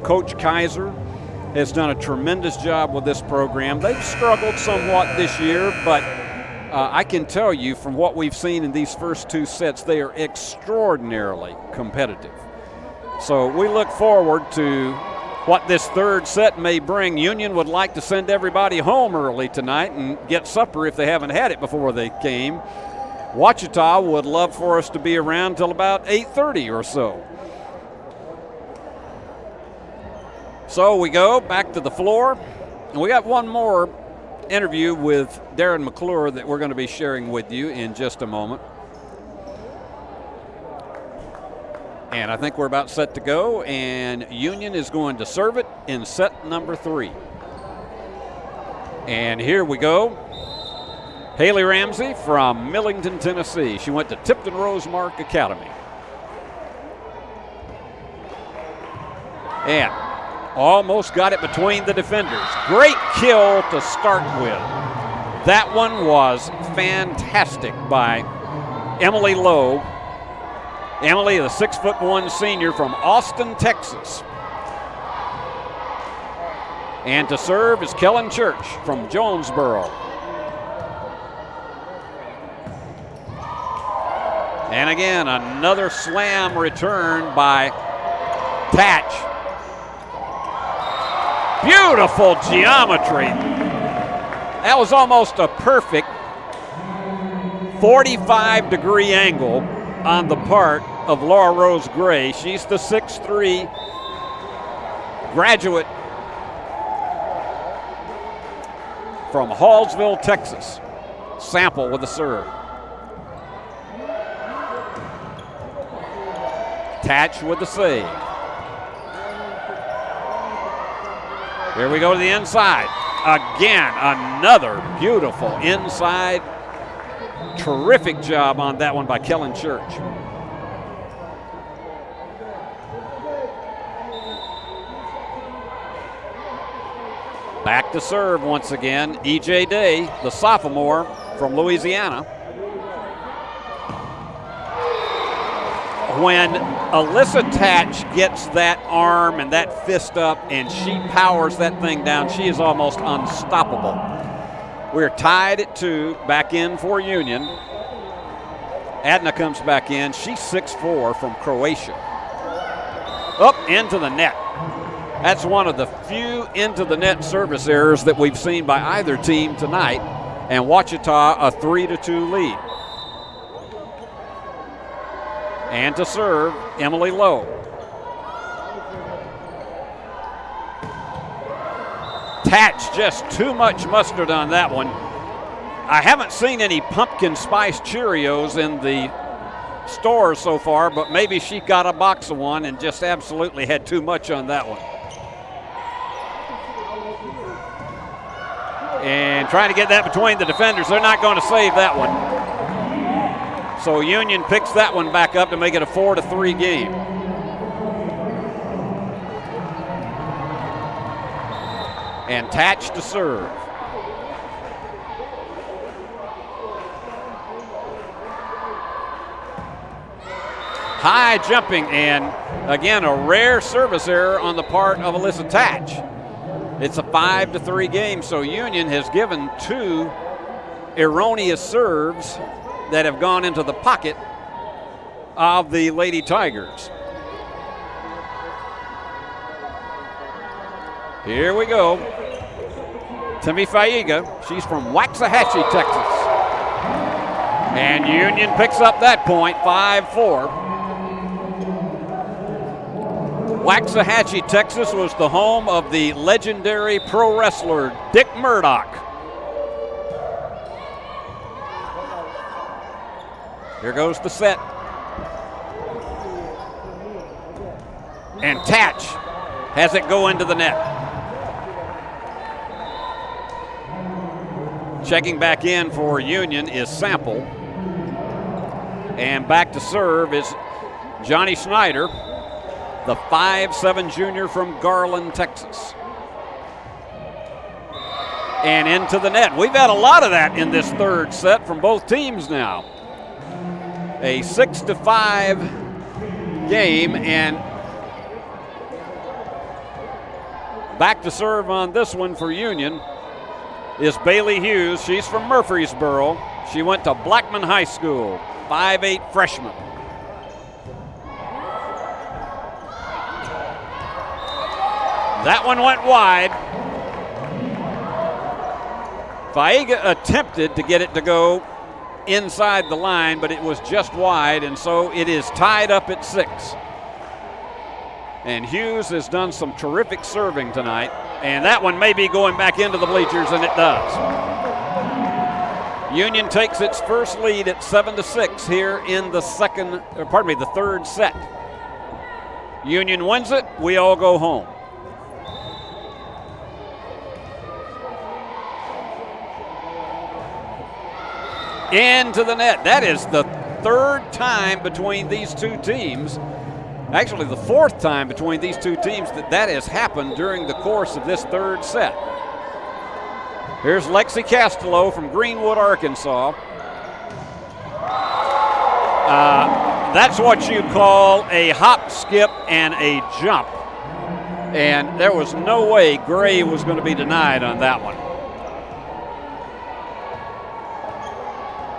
Coach Kaiser has done a tremendous job with this program. They've struggled somewhat this year, but I can tell you from what we've seen in these first two sets, they are extraordinarily competitive. So we look forward to what this third set may bring. Union would like to send everybody home early tonight and get supper if they haven't had it before they came. Ouachita would love for us to be around till about 8:30 or so. So we go back to the floor, and we got one more interview with Darren McClure that we're going to be sharing with you in just a moment. And I think we're about set to go, and Union is going to serve it in set number 3. And here we go. Hayley Ramsey from Millington, Tennessee. She went to Tipton Rosemark Academy. And almost got it between the defenders. Great kill to start with. That one was fantastic by Emily Lowe. Emily, the 6'1" senior from Austin, Texas. And to serve is Kellen Church from Jonesboro. And again, another slam return by Tatch. Beautiful geometry. That was almost a perfect 45-degree angle on the part of Laura Rose Gray. She's the 6'3" graduate from Hallsville, Texas. Sample with the serve. Tatch with the save. Here we go to the inside. Again, another beautiful inside. Terrific job on that one by Kellen Church. Back to serve once again, E.J. Day, the sophomore from Louisiana. When Alyssa Tatch gets that arm and that fist up and she powers that thing down, she is almost unstoppable. We're tied at 2, back in for Union. Adna comes back in. She's 6'4" from Croatia. Up into the net. That's one of the few into the net service errors that we've seen by either team tonight. And Ouachita a 3-2 lead. And to serve, Emily Lowe. Tatch, just too much mustard on that one. I haven't seen any pumpkin spice Cheerios in the store so far, but maybe she got a box of one and just absolutely had too much on that one. And trying to get that between the defenders. They're not going to save that one. So Union picks that one back up to make it a 4-3 game. And Tatch to serve. High jumping, and again, a rare service error on the part of Alyssa Tatch. It's a 5-3 game, so Union has given 2 erroneous serves that have gone into the pocket of the Lady Tigers. Here we go. Timmy Faiga, she's from Waxahachie, Texas. And Union picks up that point, 5-4. Waxahachie, Texas was the home of the legendary pro wrestler Dick Murdoch. Here goes the set. And Tatch has it go into the net. Checking back in for Union is Sample. And back to serve is Johnny Snyder, the 5'7" junior from Garland, Texas. And into the net. We've had a lot of that in this third set from both teams now. A 6-5 game, and back to serve on this one for Union is Bailey Hughes. She's from Murfreesboro. She went to Blackman High School, 5'8" freshman. That one went wide. Faiga attempted to get it to go inside the line, but it was just wide, and so it is tied up at 6. And Hughes has done some terrific serving tonight, and that one may be going back into the bleachers, and it does. Union takes its first lead at 7-6 here in the third set. Union wins it, we all go home. Into the net. That is the third time between these two teams, actually the fourth time between these two teams that has happened during the course of this third set. Here's Lexi Castello from Greenwood, Arkansas. That's what you call a hop, skip, and a jump. And there was no way Gray was going to be denied on that one.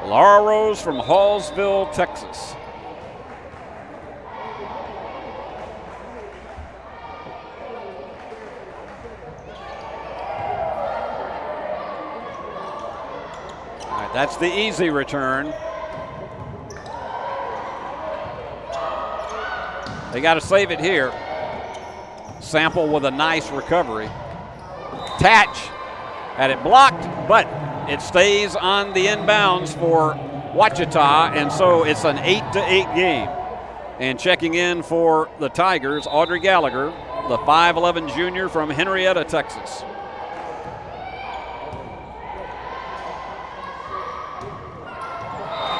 Laura Rose from Hallsville, Texas. All right, that's the easy return. They got to save it here. Sample with a nice recovery. Tatch had it blocked, but it stays on the inbounds for Ouachita, and so it's an 8-8 game. And checking in for the Tigers, Audrey Gallagher, the 5'11" junior from Henrietta, Texas.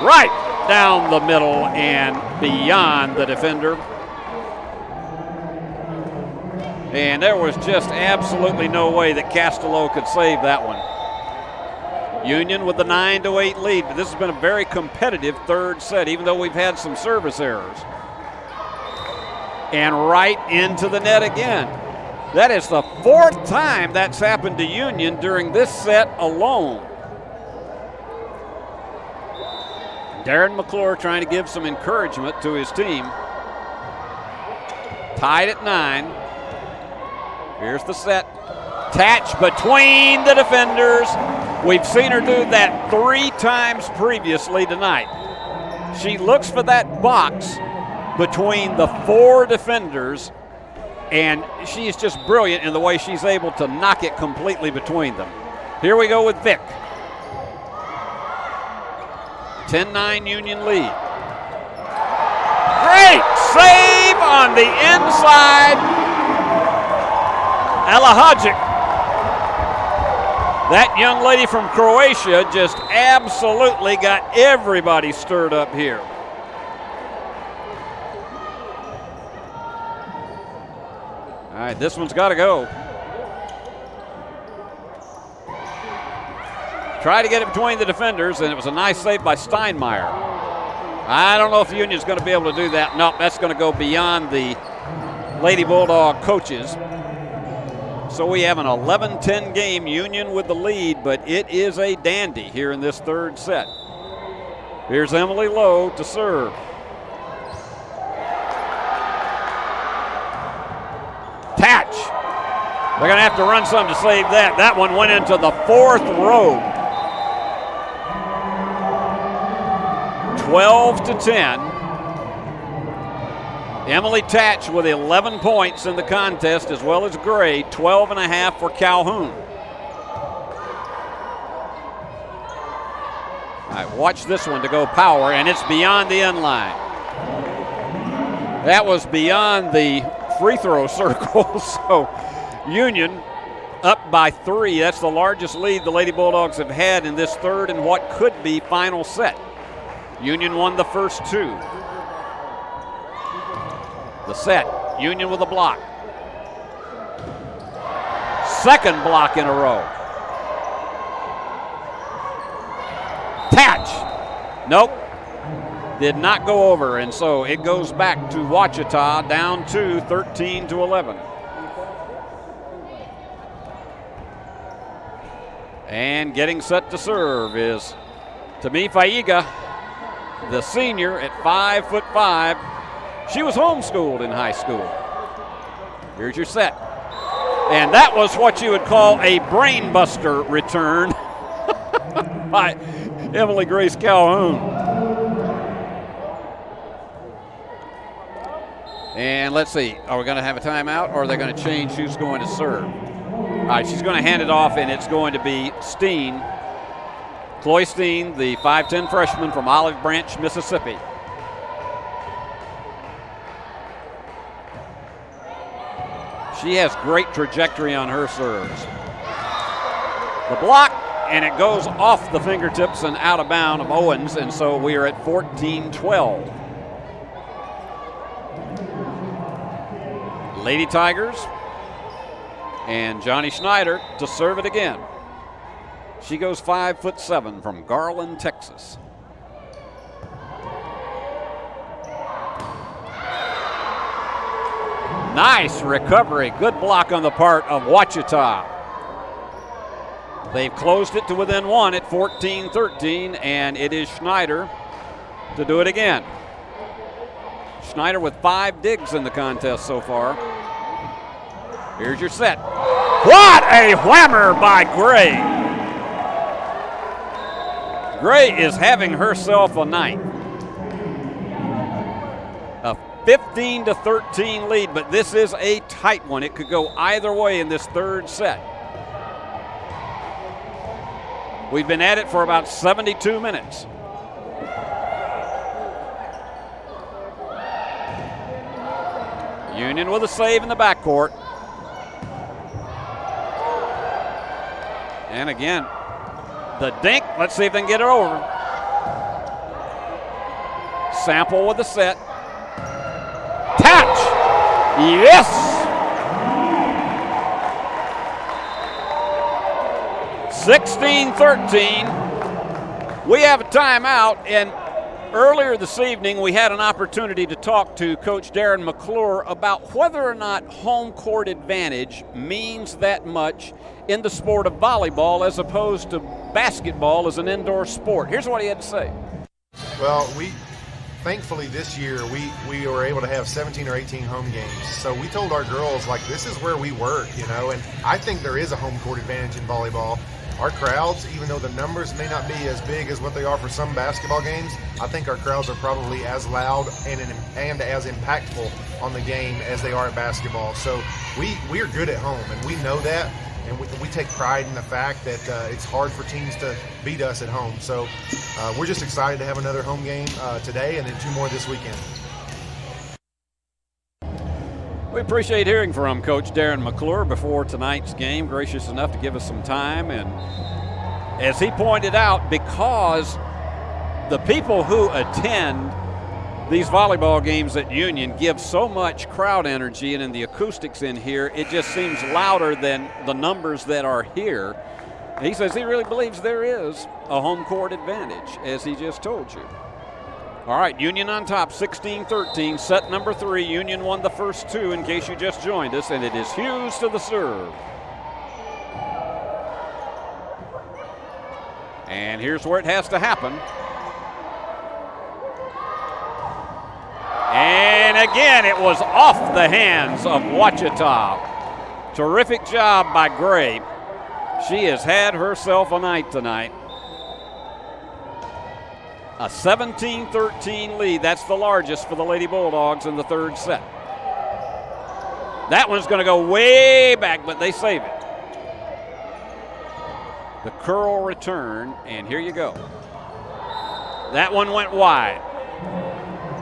Right down the middle and beyond the defender. And there was just absolutely no way that Castello could save that one. Union with the 9-8 lead, but this has been a very competitive third set, even though we've had some service errors. And right into the net again. That is the fourth time that's happened to Union during this set alone. Darren McClure trying to give some encouragement to his team. Tied at 9. Here's the set. Tatch between the defenders. We've seen her do that 3 times previously tonight. She looks for that box between the 4 defenders, and she's just brilliant in the way she's able to knock it completely between them. Here we go with Vic. 10-9 Union lead. Great save on the inside. Ella Hodgick. That young lady from Croatia just absolutely got everybody stirred up here. All right, this one's got to go. Try to get it between the defenders, and it was a nice save by Steinmeier. I don't know if Union's going to be able to do that. Nope, that's going to go beyond the Lady Bulldog coaches. So we have an 11-10 game, Union with the lead, but it is a dandy here in this third set. Here's Emily Lowe to serve. Tatch. They're going to have to run some to save that. That one went into the fourth row. 12-10. Emily Tatch with 11 points in the contest, as well as Gray, 12.5 for Calhoun. All right, watch this one to go power, and it's beyond the end line. That was beyond the free throw circle, so Union up by 3. That's the largest lead the Lady Bulldogs have had in this third and what could be final set. Union won the first 2. The set, Union with a block. Second block in a row. Tatch. Nope. Did not go over, and so it goes back to Ouachita, down to 13-11. And getting set to serve is Tami Faiga, the senior at 5'5". She was homeschooled in high school. Here's your set. And that was what you would call a brain buster return by Emily Grace Calhoun. And let's see, are we going to have a timeout, or are they going to change who's going to serve? All right, she's going to hand it off, and it's going to be Steen. Chloe Steen, the 5'10 freshman from Olive Branch, Mississippi. She has great trajectory on her serves. The block, and it goes off the fingertips and out of bounds of Owens, and so we are at 14-12. Lady Tigers and Johnny Schneider to serve it again. She goes 5'7" from Garland, Texas. Nice recovery. Good block on the part of Ouachita. They've closed it to within 1 at 14-13, and it is Schneider to do it again. Schneider with 5 digs in the contest so far. Here's your set. What a whammer by Gray. Gray is having herself a night. A 15-13 lead, but this is a tight one. It could go either way in this third set. We've been at it for about 72 minutes. Union with a save in the backcourt. And again, the dink. Let's see if they can get it over. Sample with the set. Tatch. Yes. 16-13. We have a timeout, and earlier this evening we had an opportunity to talk to Coach Darren McClure about whether or not home court advantage means that much in the sport of volleyball as opposed to basketball as an indoor sport. Here's what he had to say. Well, thankfully this year we were able to have 17 or 18 home games. So we told our girls, like, this is where we work, you know, and I think there is a home court advantage in volleyball. Our crowds, even though the numbers may not be as big as what they are for some basketball games, I think our crowds are probably as loud and as impactful on the game as they are at basketball. So we are good at home, and we know that, and we take pride in the fact that it's hard for teams to beat us at home. So we're just excited to have another home game today and then 2 more this weekend. We appreciate hearing from Coach Darren McClure before tonight's game, gracious enough to give us some time. And as he pointed out, because the people who attend these volleyball games at Union give so much crowd energy, and in the acoustics in here, it just seems louder than the numbers that are here. And he says he really believes there is a home court advantage, as he just told you. All right, Union on top, 16-13, set number 3. Union won the first 2 in case you just joined us, and it is Hughes to the serve. And here's where it has to happen. And again, it was off the hands of Ouachita. Terrific job by Gray. She has had herself a night tonight. A 17-13 lead. That's the largest for the Lady Bulldogs in the third set. That one's going to go way back, but they save it. The curl return, and here you go. That one went wide.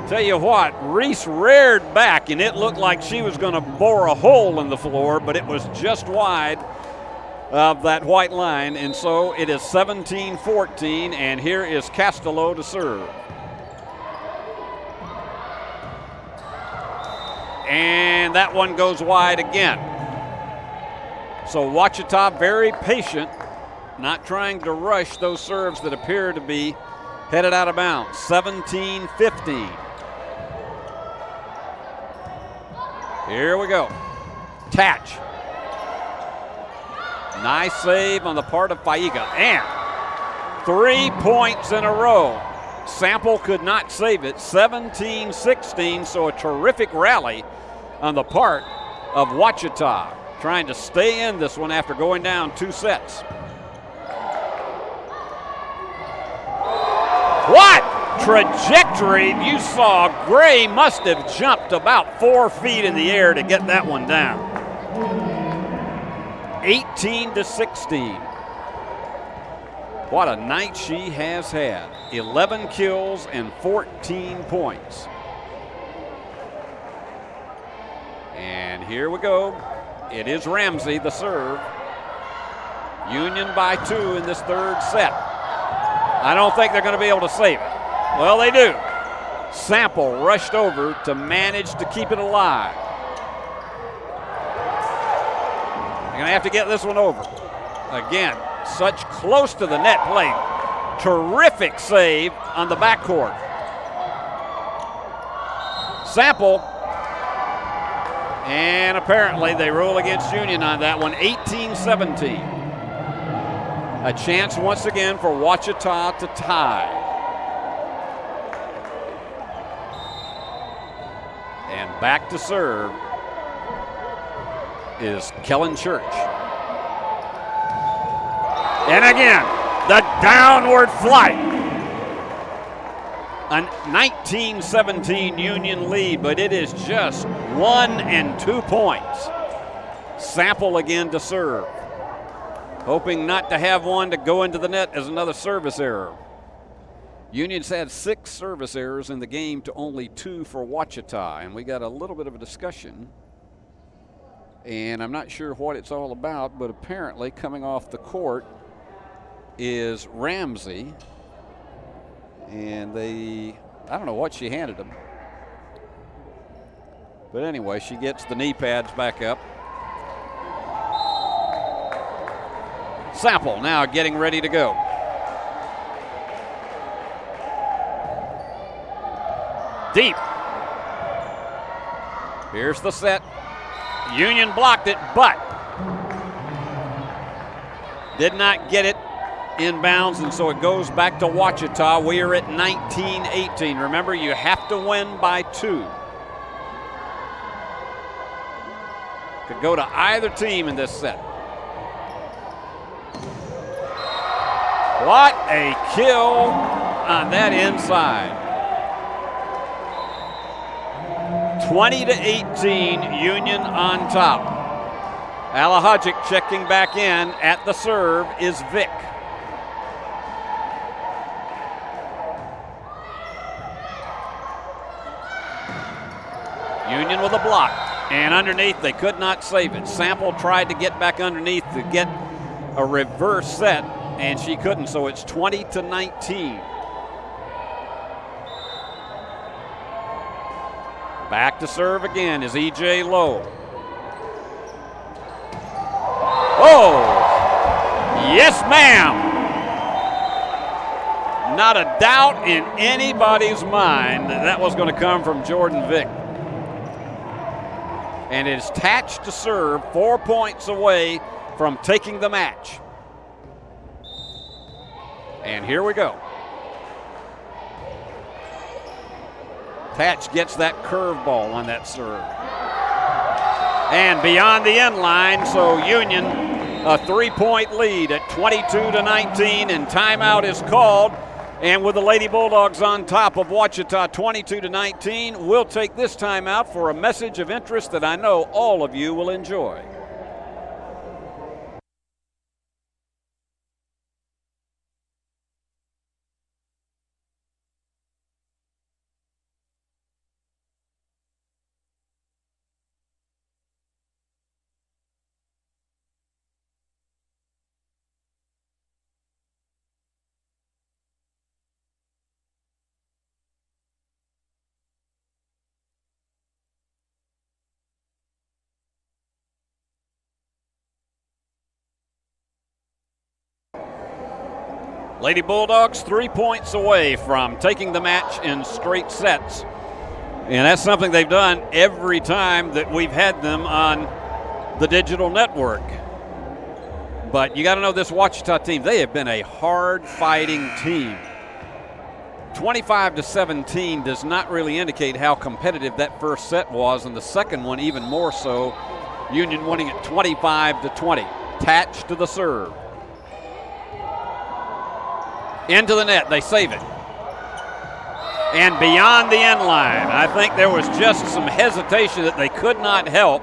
Tell you what, Reese reared back, and it looked like she was going to bore a hole in the floor, but it was just wide of that white line, and so it is 17-14, and here is Castello to serve. And that one goes wide again. So Ouachita very patient, not trying to rush those serves that appear to be headed out of bounds. 17-15. Here we go. Tatch. Nice save on the part of Faiga. And 3 points in a row. Sample could not save it. 17-16, so a terrific rally on the part of Ouachita, trying to stay in this one after going down 2 sets. What trajectory you saw. Gray must have jumped about 4 feet in the air to get that one down. 18-16. What a night she has had. 11 kills and 14 points. And here we go. It is Ramsey, the serve. Union by 2 in this third set. I don't think they're going to be able to save it. Well, they do. Sample rushed over to manage to keep it alive. They're going to have to get this one over. Again, such close to the net play. Terrific save on the backcourt. Sample. And apparently they rule against Union on that one, 18-17. A chance once again for Ouachita to tie. And back to serve is Kellen Church. And again, the downward flight. A 19-17 Union lead, but it is just 1 and 2 points. Sample again to serve. Hoping not to have one to go into the net as another service error. Union's had 6 service errors in the game to only 2 for Ouachita, and we got a little bit of a discussion. And I'm not sure what it's all about, but apparently coming off the court is Ramsey. And I don't know what she handed him. But anyway, she gets the knee pads back up. Sample now getting ready to go. Deep. Here's the set. Union blocked it, but did not get it inbounds, and so it goes back to Ouachita. We are at 19-18. Remember, you have to win by 2. Could go to either team in this set. What a kill on that inside. 20-18, Union on top. Alahajic checking back in at the serve is Vic. Union with a block. And underneath, they could not save it. Sample tried to get back underneath to get a reverse set, and she couldn't, so it's 20-19. Back to serve again is E.J. Lowe. Oh, yes, ma'am. Not a doubt in anybody's mind that that was going to come from Jordan Vick. And it is Tatch to serve, 4 points away from taking the match. And here we go. Tatch gets that curveball on that serve. And beyond the end line, so Union a 3-point lead at 22-19, and timeout is called. And with the Lady Bulldogs on top of Ouachita 22-19, we'll take this timeout for a message of interest that I know all of you will enjoy. Lady Bulldogs 3 points away from taking the match in straight sets. And that's something they've done every time that we've had them on the digital network. But you got to know this Ouachita team, they have been a hard-fighting team. 25-17 does not really indicate how competitive that first set was, and the second one even more so. Union winning it 25-20. Tatch to the serve. Into the net, they save it. And beyond the end line, I think there was just some hesitation that they could not help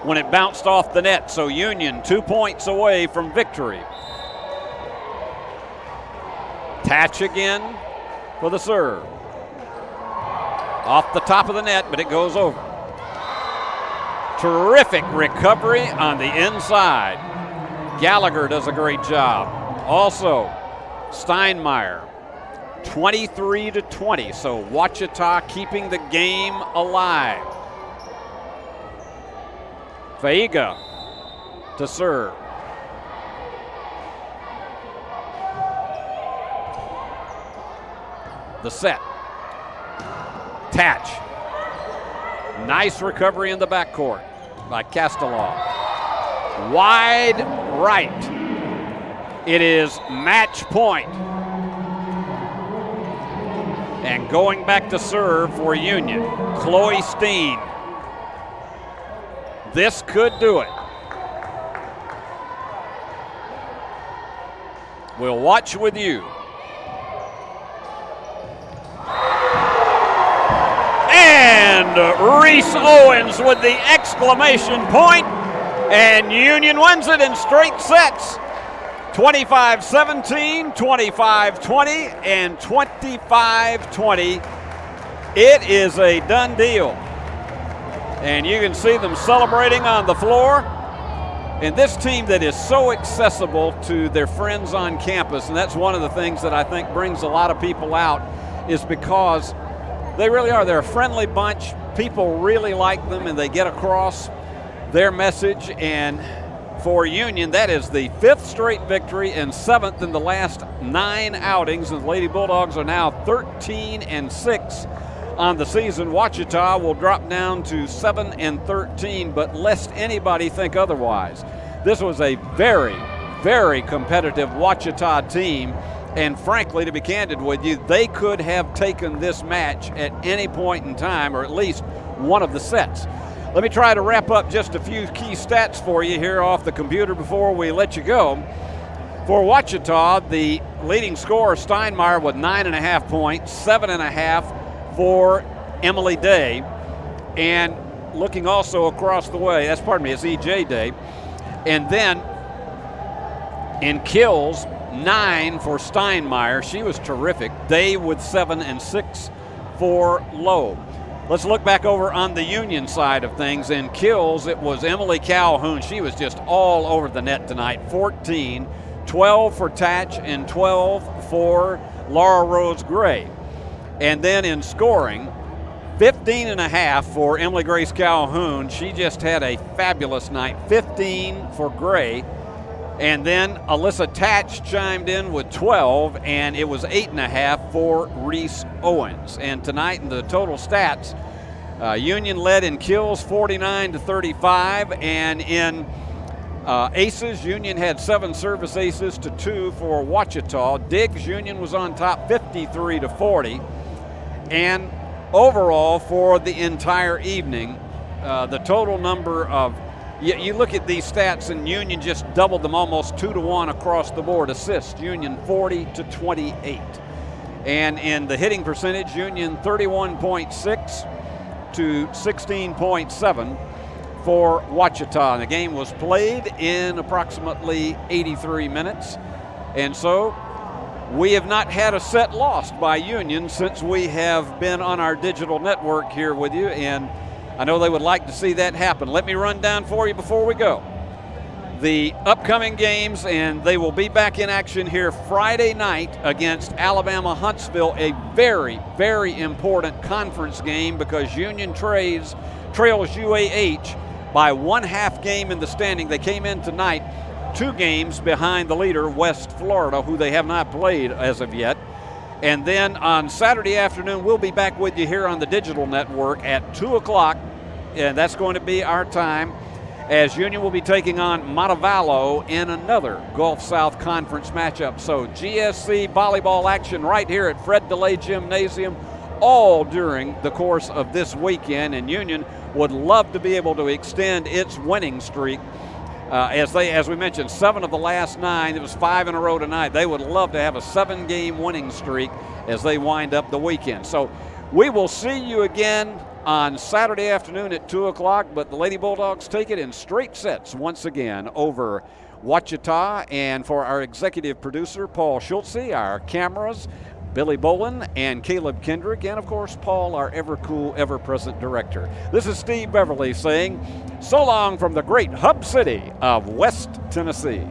when it bounced off the net. So Union 2 points away from victory. Tatch again for the serve. Off the top of the net, but it goes over. Terrific recovery on the inside. Gallagher does a great job. Also, Steinmeier, 23-20, so Ouachita keeping the game alive. Faiga to serve. The set. Tatch. Nice recovery in the backcourt by Castellaw. Wide right. It is match point. And going back to serve for Union, Chloe Steen. This could do it. We'll watch with you. And Reese Owens with the exclamation point, and Union wins it in straight sets. 25-17, 25-20, and 25-20. It is a done deal. And you can see them celebrating on the floor. And this team that is so accessible to their friends on campus, and that's one of the things that I think brings a lot of people out, is because they really are. They're a friendly bunch. People really like them, and they get across their message. And for Union, that is the 5th straight victory and 7th in the last 9 outings. And the Lady Bulldogs are now 13-6 on the season. Ouachita will drop down to 7-13, but lest anybody think otherwise. This was a very, very competitive Ouachita team. And frankly, to be candid with you, they could have taken this match at any point in time, or at least one of the sets. Let me try to wrap up just a few key stats for you here off the computer before we let you go. For Ouachita, the leading scorer, Steinmeier, with 9.5 points, 7.5 for Emily Day. And looking also across the way, it's E.J. Day. And then in kills, 9 for Steinmeier. She was terrific. Day with 7 and 6 for Lowe. Let's look back over on the Union side of things. In kills, it was Emily Calhoun. She was just all over the net tonight. 14, 12 for Tatch, and 12 for Laura Rose Gray. And then in scoring, 15 and a half for Emily Grace Calhoun. She just had a fabulous night. 15 for Gray. And then Alyssa Tatch chimed in with 12, and it was 8.5 for Reese Owens. And tonight in the total stats, Union led in kills 49-35, and in aces, Union had 7 service aces to 2 for Ouachita. Diggs, Union was on top 53-40. And overall for the entire evening, the total number of you look at these stats, and Union just doubled them almost 2-1 across the board. Assists, Union 40-28. And in the hitting percentage, Union 31.6 to 16.7 for Ouachita. And the game was played in approximately 83 minutes. And so we have not had a set lost by Union since we have been on our digital network here with you. And I know they would like to see that happen. Let me run down for you before we go the upcoming games, and they will be back in action here Friday night against Alabama Huntsville, a very, very important conference game because Union trails UAH by 1/2 game in the standing. They came in tonight 2 games behind the leader, West Florida, who they have not played as of yet. And then on Saturday afternoon, we'll be back with you here on the digital network at 2 o'clock, and that's going to be our time, as Union will be taking on Montevallo in another Gulf South Conference matchup. So GSC volleyball action right here at Fred DeLay Gymnasium all during the course of this weekend, and Union would love to be able to extend its winning streak. As we mentioned, 7 of the last 9, it was 5 in a row tonight. They would love to have a 7-game winning streak as they wind up the weekend. So we will see you again on Saturday afternoon at 2 o'clock, but the Lady Bulldogs take it in straight sets once again over Ouachita. And for our executive producer, Paul Schultze, our cameras, Billy Bolin and Caleb Kendrick, and of course, Paul, our ever-cool, ever-present director. This is Steve Beverly saying so long from the great hub city of West Tennessee.